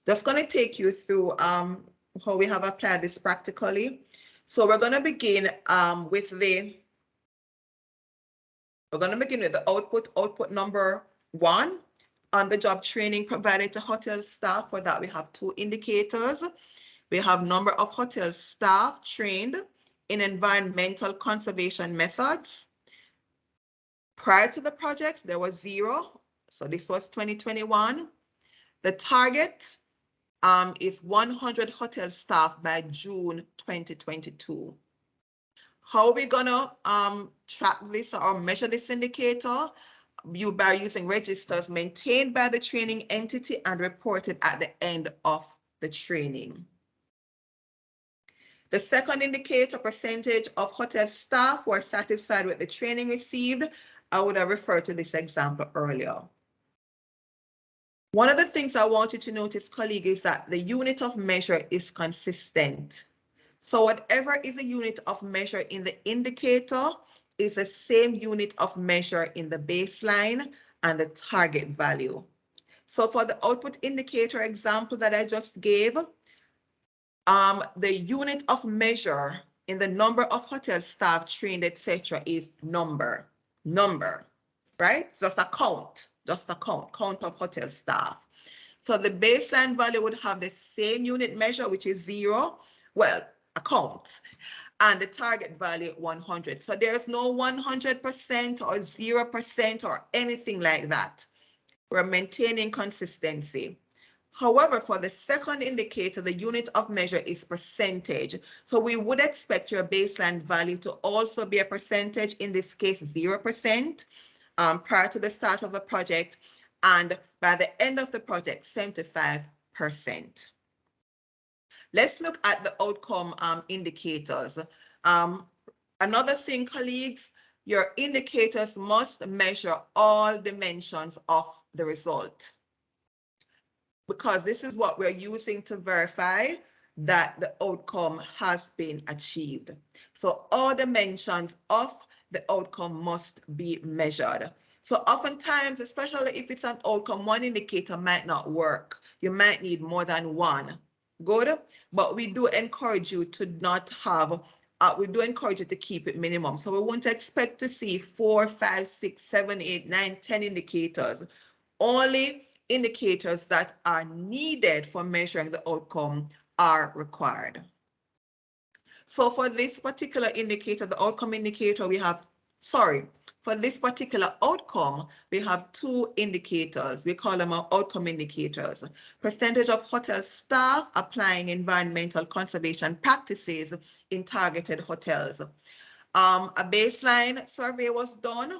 just going to take you through how we have applied this practically. So we're going to begin with the output number 1 on the job training provided to hotel staff. For that, we have two indicators. We have number of hotel staff trained in environmental conservation methods. Prior to the project, there was 0. So this was 2021. The target is 100 hotel staff by June 2022. How are we gonna track this or measure this indicator? By using registers maintained by the training entity and reported at the end of the training. The second indicator, percentage of hotel staff who are satisfied with the training received. I would have referred to this example earlier. One of the things I want you to notice, colleague, is that the unit of measure is consistent. So whatever is a unit of measure in the indicator is the same unit of measure in the baseline and the target value. So for the output indicator example that I just gave, the unit of measure in the number of hotel staff trained, etc., is number, right? Just a count of hotel staff. So the baseline value would have the same unit measure, which is 0, well, a count, and the target value 100. So there's no 100% or 0% or anything like that. We're maintaining consistency. However, for the second indicator, the unit of measure is percentage. So we would expect your baseline value to also be a percentage, in this case, 0%, prior to the start of the project, and by the end of the project, 75%. Let's look at the outcome indicators. Another thing, colleagues, your indicators must measure all dimensions of the result, because this is what we're using to verify that the outcome has been achieved. So all dimensions of the outcome must be measured. So oftentimes, especially if it's an outcome, one indicator might not work. You might need more than one. Good, but we do encourage you to not have, we do encourage you to keep it minimum. So we won't expect to see 4, 5, 6, 7, 8, 9, 10 indicators. Only indicators that are needed for measuring the outcome are required. So for this particular indicator, the outcome indicator, for this particular outcome, we have two indicators. We call them our outcome indicators. Percentage of hotel staff applying environmental conservation practices in targeted hotels. A baseline survey was done,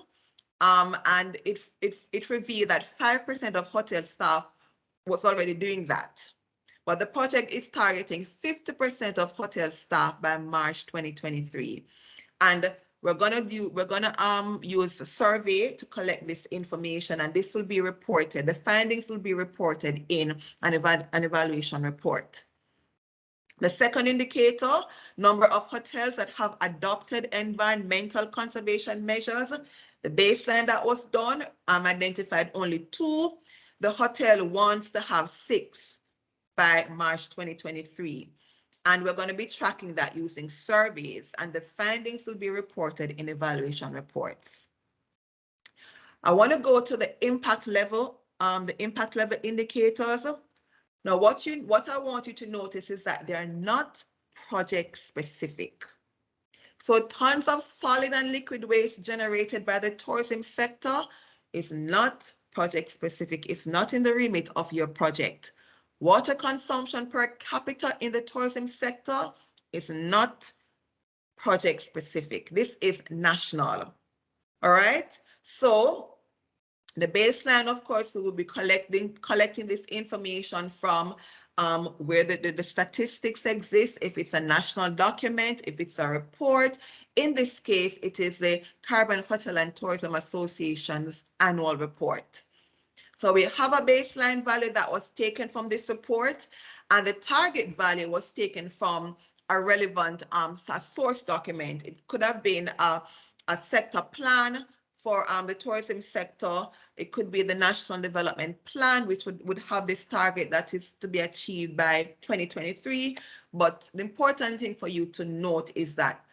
and it revealed that 5% of hotel staff was already doing that. But the project is targeting 50% of hotel staff by March 2023. And we're gonna use a survey to collect this information, and this will be reported. The findings will be reported in an evaluation report. The second indicator, number of hotels that have adopted environmental conservation measures. The baseline that was done identified only 2. The hotel wants to have 6 by March 2023. And we're going to be tracking that using surveys, and the findings will be reported in evaluation reports. I want to go to the impact level indicators. Now, what I want you to notice is that they're not project specific. So tons of solid and liquid waste generated by the tourism sector is not project specific. It's not in the remit of your project. Water consumption per capita in the tourism sector is not project specific. This is national. All right. So the baseline, of course, we will be collecting this information from where the statistics exist, if it's a national document, if it's a report. In this case, it is the Carbon Hotel and Tourism Association's annual report. So we have a baseline value that was taken from this report, and the target value was taken from a relevant source document. It could have been a sector plan for the tourism sector. It could be the National Development Plan, which would have this target that is to be achieved by 2023. But the important thing for you to note is that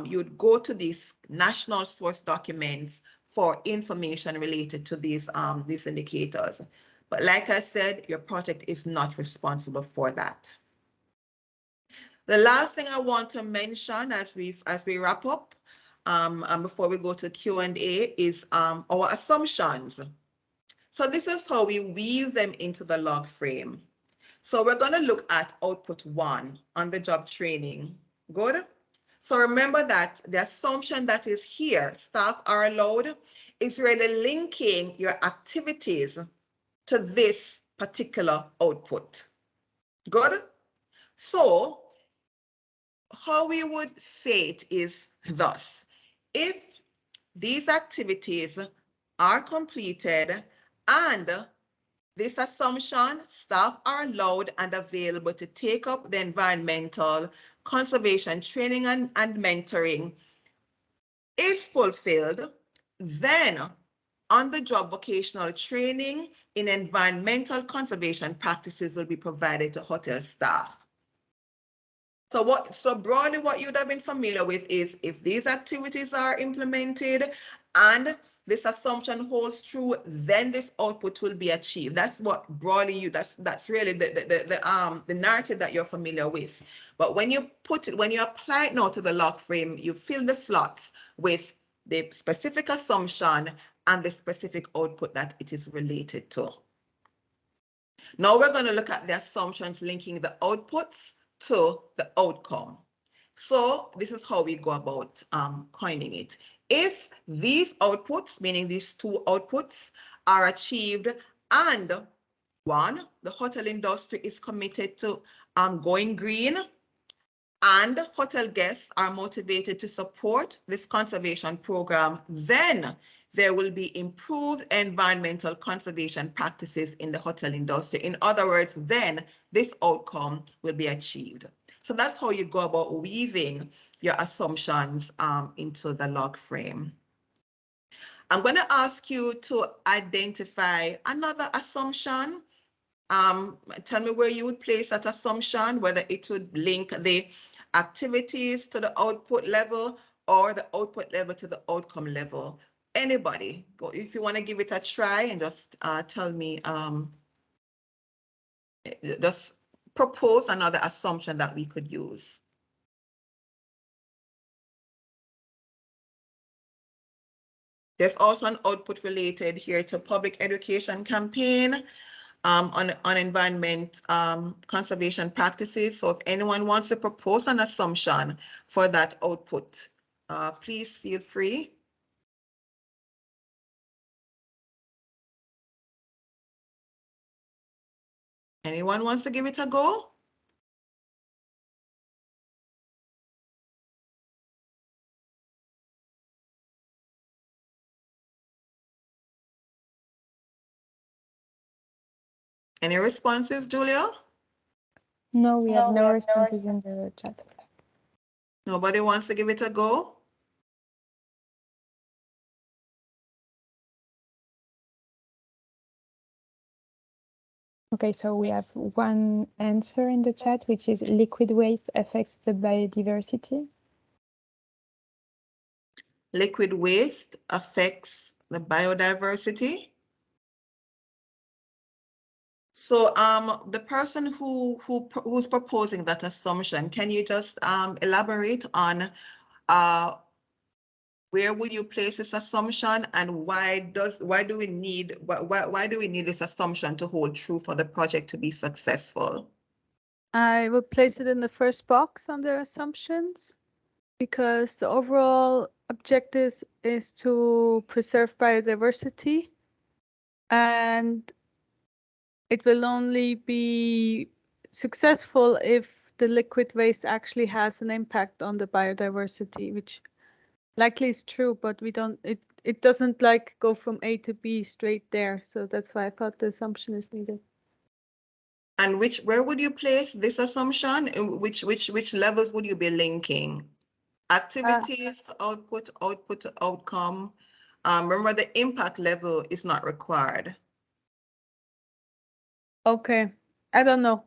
you'd go to these national source documents for information related to these indicators. But like I said, your project is not responsible for that. The last thing I want to mention as we wrap up and before we go to Q&A is our assumptions. So this is how we weave them into the log frame. So we're going to look at output 1 on the job training. Good. So remember that the assumption that is here, staff are allowed, is really linking your activities to this particular output. Good. So how we would say it is thus: if these activities are completed and this assumption, staff are allowed and available to take up the environmental conservation training and mentoring, is fulfilled, then on-the-job vocational training in environmental conservation practices will be provided to hotel staff. So broadly what you'd have been familiar with is if these activities are implemented and this assumption holds true, then this output will be achieved. That's what broadly that's really the narrative that you're familiar with. But when you apply it now to the log frame, you fill the slots with the specific assumption and the specific output that it is related to. Now we're going to look at the assumptions linking the outputs to the outcome. So this is how we go about coining it. If these outputs, meaning these two outputs, are achieved and 1, the hotel industry is committed to going green and hotel guests are motivated to support this conservation program, then there will be improved environmental conservation practices in the hotel industry. In other words, then this outcome will be achieved. So that's how you go about weaving your assumptions into the log frame. I'm going to ask you to identify another assumption. Tell me where you would place that assumption, whether it would link the activities to the output level or the output level to the outcome level. Anybody, go if you want to give it a try and just tell me, just propose another assumption that we could use. There's also an output related here to public education campaign on environment conservation practices. So if anyone wants to propose an assumption for that output, please feel free. Anyone wants to give it a go? Any responses, Julia? No, we have no responses in the chat. Nobody wants to give it a go? Okay, so we have one answer in the chat, which is liquid waste affects the biodiversity. Liquid waste affects the biodiversity. So the person who's proposing that assumption, can you just elaborate on where would you place this assumption and why do we need this assumption to hold true for the project to be successful? I would place it in the first box under assumptions because the overall objective is to preserve biodiversity, and it will only be successful if the liquid waste actually has an impact on the biodiversity, which likely is true, but we don't, it doesn't like go from A to B straight there. So that's why I thought the assumption is needed. And where would you place this assumption? In which levels would you be linking? Activities, output to outcome. Remember, the impact level is not required. Okay, I don't know.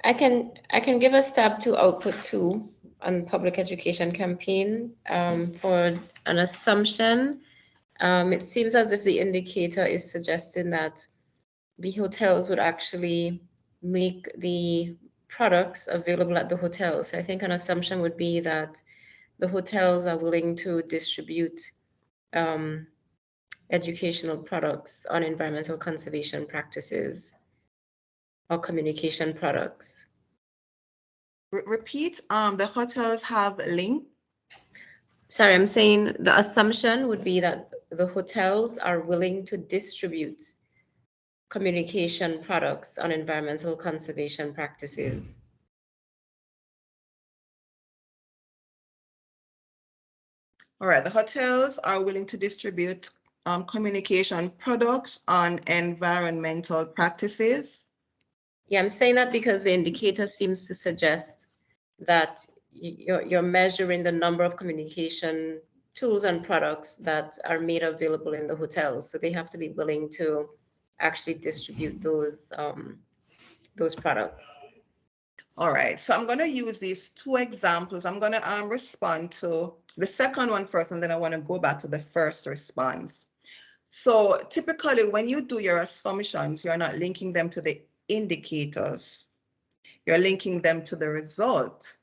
I can give a stab to output 2 on public education campaign for an assumption. It seems as if the indicator is suggesting that the hotels would actually make the products available at the hotels. So I think an assumption would be that the hotels are willing to distribute educational products on environmental conservation practices or communication products. Repeat, the hotels have a link. Sorry, I'm saying the assumption would be that the hotels are willing to distribute communication products on environmental conservation practices. All right, the hotels are willing to distribute communication products on environmental practices. Yeah, I'm saying that because the indicator seems to suggest that you're measuring the number of communication tools and products that are made available in the hotels. So they have to be willing to actually distribute those products. All right, so I'm going to use these two examples. I'm going to respond to the second one first, and then I want to go back to the first response. So typically when you do your assumptions, you're not linking them to the indicators. You're linking them to the result.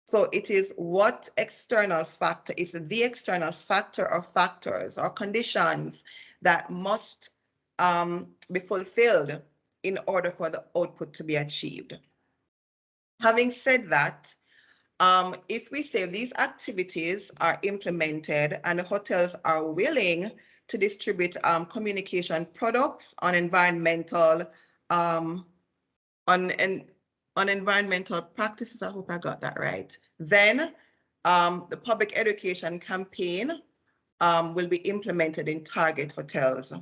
So it is what external factor, is the external factor or factors or conditions that must be fulfilled in order for the output to be achieved. Having said that, if we say these activities are implemented and the hotels are willing to distribute communication products on environmental on environmental practices, I hope I got that right, then the public education campaign will be implemented in target hotels.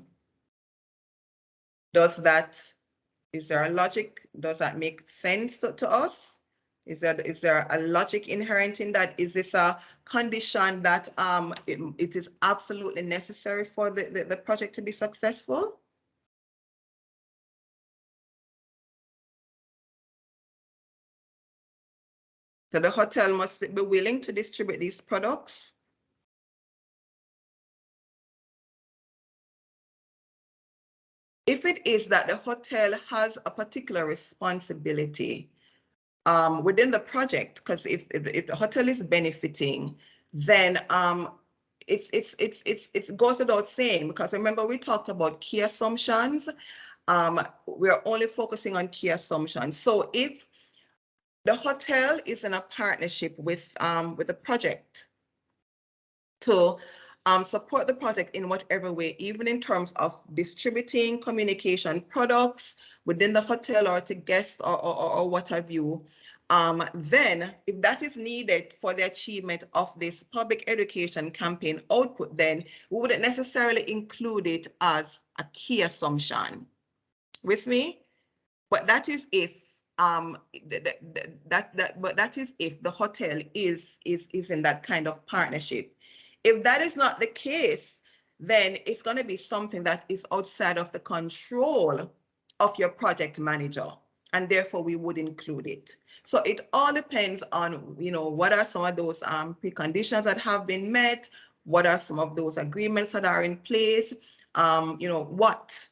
Is there a logic? Does that make sense to us? Is there a logic inherent in that? Is this a condition that it is absolutely necessary for the project to be successful? So the hotel must be willing to distribute these products. If it is that the hotel has a particular responsibility within the project, because if the hotel is benefiting, then it goes without saying, because remember we talked about key assumptions. We're only focusing on key assumptions. So if the hotel is in a partnership with a project to support the project in whatever way, even in terms of distributing communication products within the hotel or to guests or what have you, then if that is needed for the achievement of this public education campaign output, then we wouldn't necessarily include it as a key assumption. With me? But that is if that is if the hotel is in that kind of partnership. If that is not the case, then it's going to be something that is outside of the control of your project manager, and therefore we would include it. So it all depends on, you know, what are some of those preconditions that have been met, what are some of those agreements that are in place, you know, what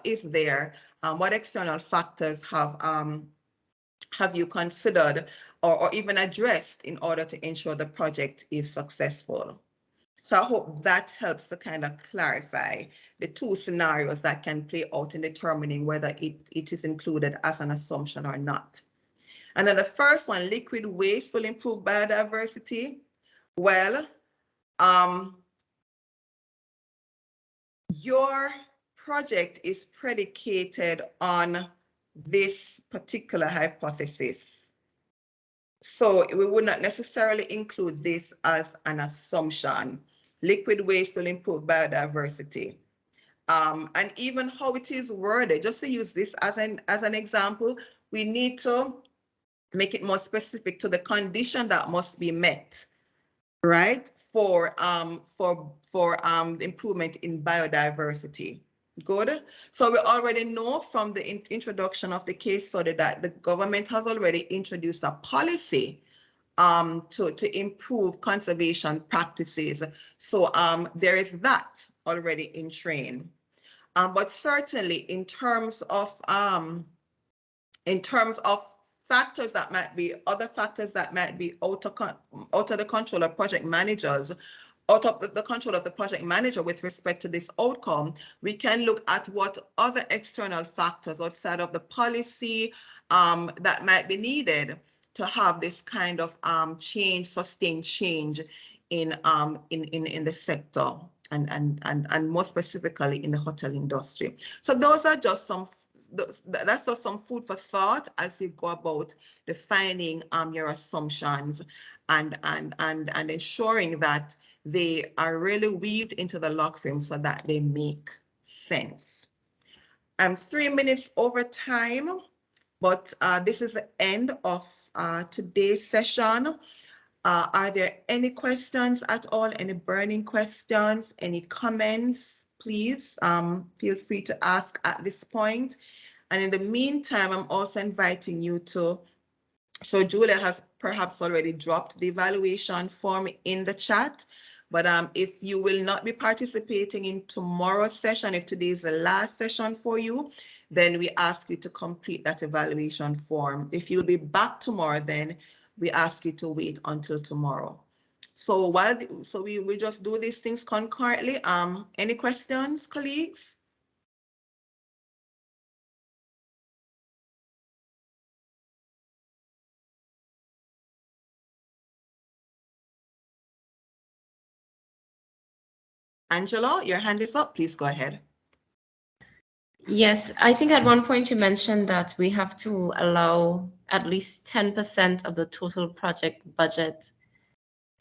is there, what external factors have you considered or even addressed in order to ensure the project is successful? So I hope that helps to kind of clarify the two scenarios that can play out in determining whether it is included as an assumption or not. And then the first one, liquid waste will improve biodiversity. Well, your project is predicated on this particular hypothesis. So we would not necessarily include this as an assumption. Liquid waste will improve biodiversity. And even how it is worded, just to use this as an example, we need to make it more specific to the condition that must be met, right? For improvement in biodiversity. Good. So we already know from the introduction of the case study that the government has already introduced a policy to improve conservation practices. So there is that already in train. But certainly in terms of factors that might be other factors that might be out of the control of project managers, out of the control of the project manager with respect to this outcome, we can look at what other external factors outside of the policy that might be needed to have this kind of sustained change in the sector and more specifically in the hotel industry. So those are just that's just some food for thought as you go about defining your assumptions and ensuring that they are really weaved into the log frame so that they make sense. I'm 3 minutes over time, but this is the end of today's session. Are there any questions at all? Any burning questions? Any comments? Please feel free to ask at this point. And in the meantime, I'm also inviting you to, so Julia has perhaps already dropped the evaluation form in the chat, but if you will not be participating in tomorrow's session, if today is the last session for you, then we ask you to complete that evaluation form. If you'll be back tomorrow, then we ask you to wait until tomorrow. So we just do these things concurrently. Any questions, colleagues? Angela, your hand is up. Please go ahead. Yes, I think at one point you mentioned that we have to allow at least 10% of the total project budget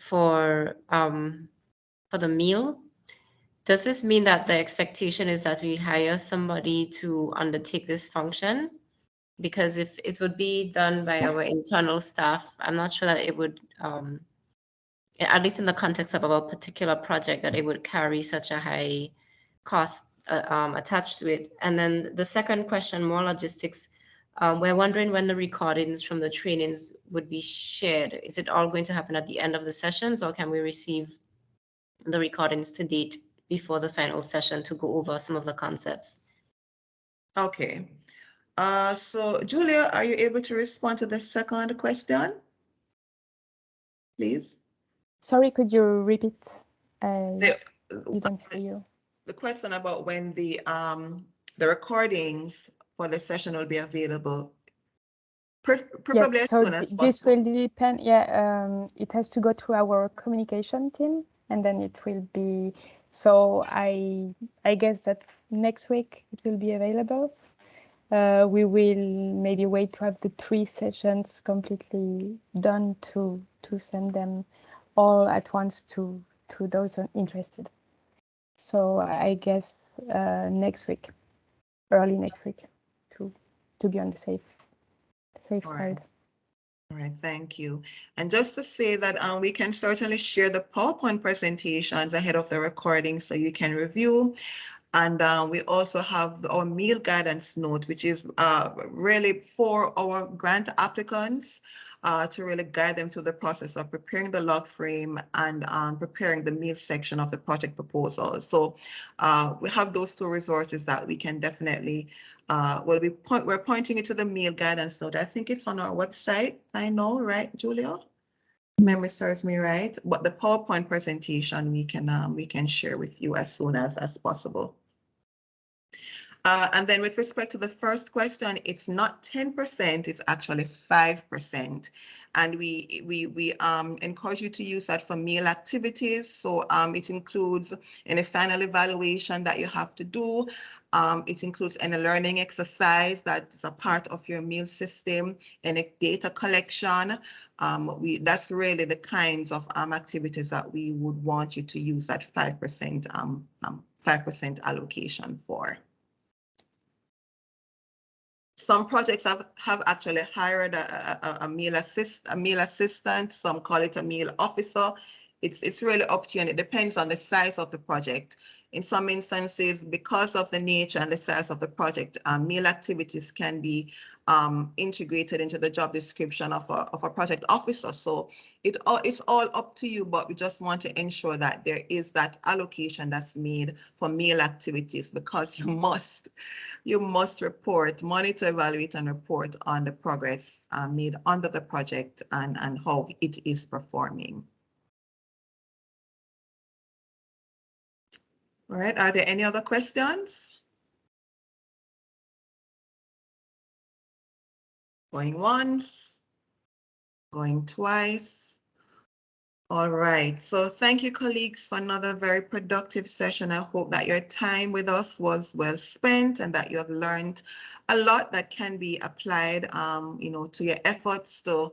for the meal. Does this mean that the expectation is that we hire somebody to undertake this function? Because if it would be done by our internal staff, I'm not sure that it would, at least in the context of our particular project, that it would carry such a high cost attached to it. And then the second question, more logistics. We're wondering when the recordings from the trainings would be shared. Is it all going to happen at the end of the sessions, or can we receive the recordings to date before the final session to go over some of the concepts? Okay. So Julia, are you able to respond to the second question, please? Sorry, could you repeat? I The, didn't hear you. the question about when the recordings for the session will be available, preferably Yes, as so soon as this possible. will depend. Yeah, it has to go through our communication team, and then it will be. So I guess that next week it will be available. We will maybe wait to have the 3 sessions completely done to send them all at once to those interested. So I guess next week, early next week, to be on the safe All side. right. All right, thank you. And just to say that we can certainly share the PowerPoint presentations ahead of the recording so you can review. And we also have our meal guidance note, which is really for our grant applicants to really guide them through the process of preparing the log frame and preparing the meal section of the project proposal. So we have those 2 resources that we can definitely, we're pointing you to the meal guidance note. I think it's on our website. I know, right, Julia? Memory serves me right, but the PowerPoint presentation we can share with you as soon as possible. And then with respect to the first question, it's not 10%, it's actually 5%. And we encourage you to use that for meal activities. So it includes any final evaluation that you have to do. It includes any learning exercise that's a part of your meal system, any data collection. That's really the kinds of activities that we would want you to use that 5% allocation for. Some projects have actually hired a meal assistant. Some call it a meal officer. It's really up to you, and it depends on the size of the project. In some instances, because of the nature and the size of the project, meal activities can be integrated into the job description of a project officer. So it's all up to you, but we just want to ensure that there is that allocation that's made for meal activities, because you must report, monitor, evaluate, and report on the progress made under the project and how it is performing. All right, are there any other questions? Going once, going twice. All right, so thank you, colleagues, for another very productive session. I hope that your time with us was well spent and that you have learned a lot that can be applied, to your efforts to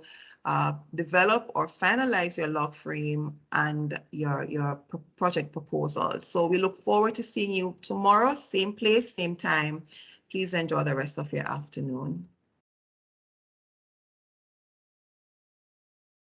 develop or finalize your log frame and your project proposal. So we look forward to seeing you tomorrow, same place, same time. Please enjoy the rest of your afternoon.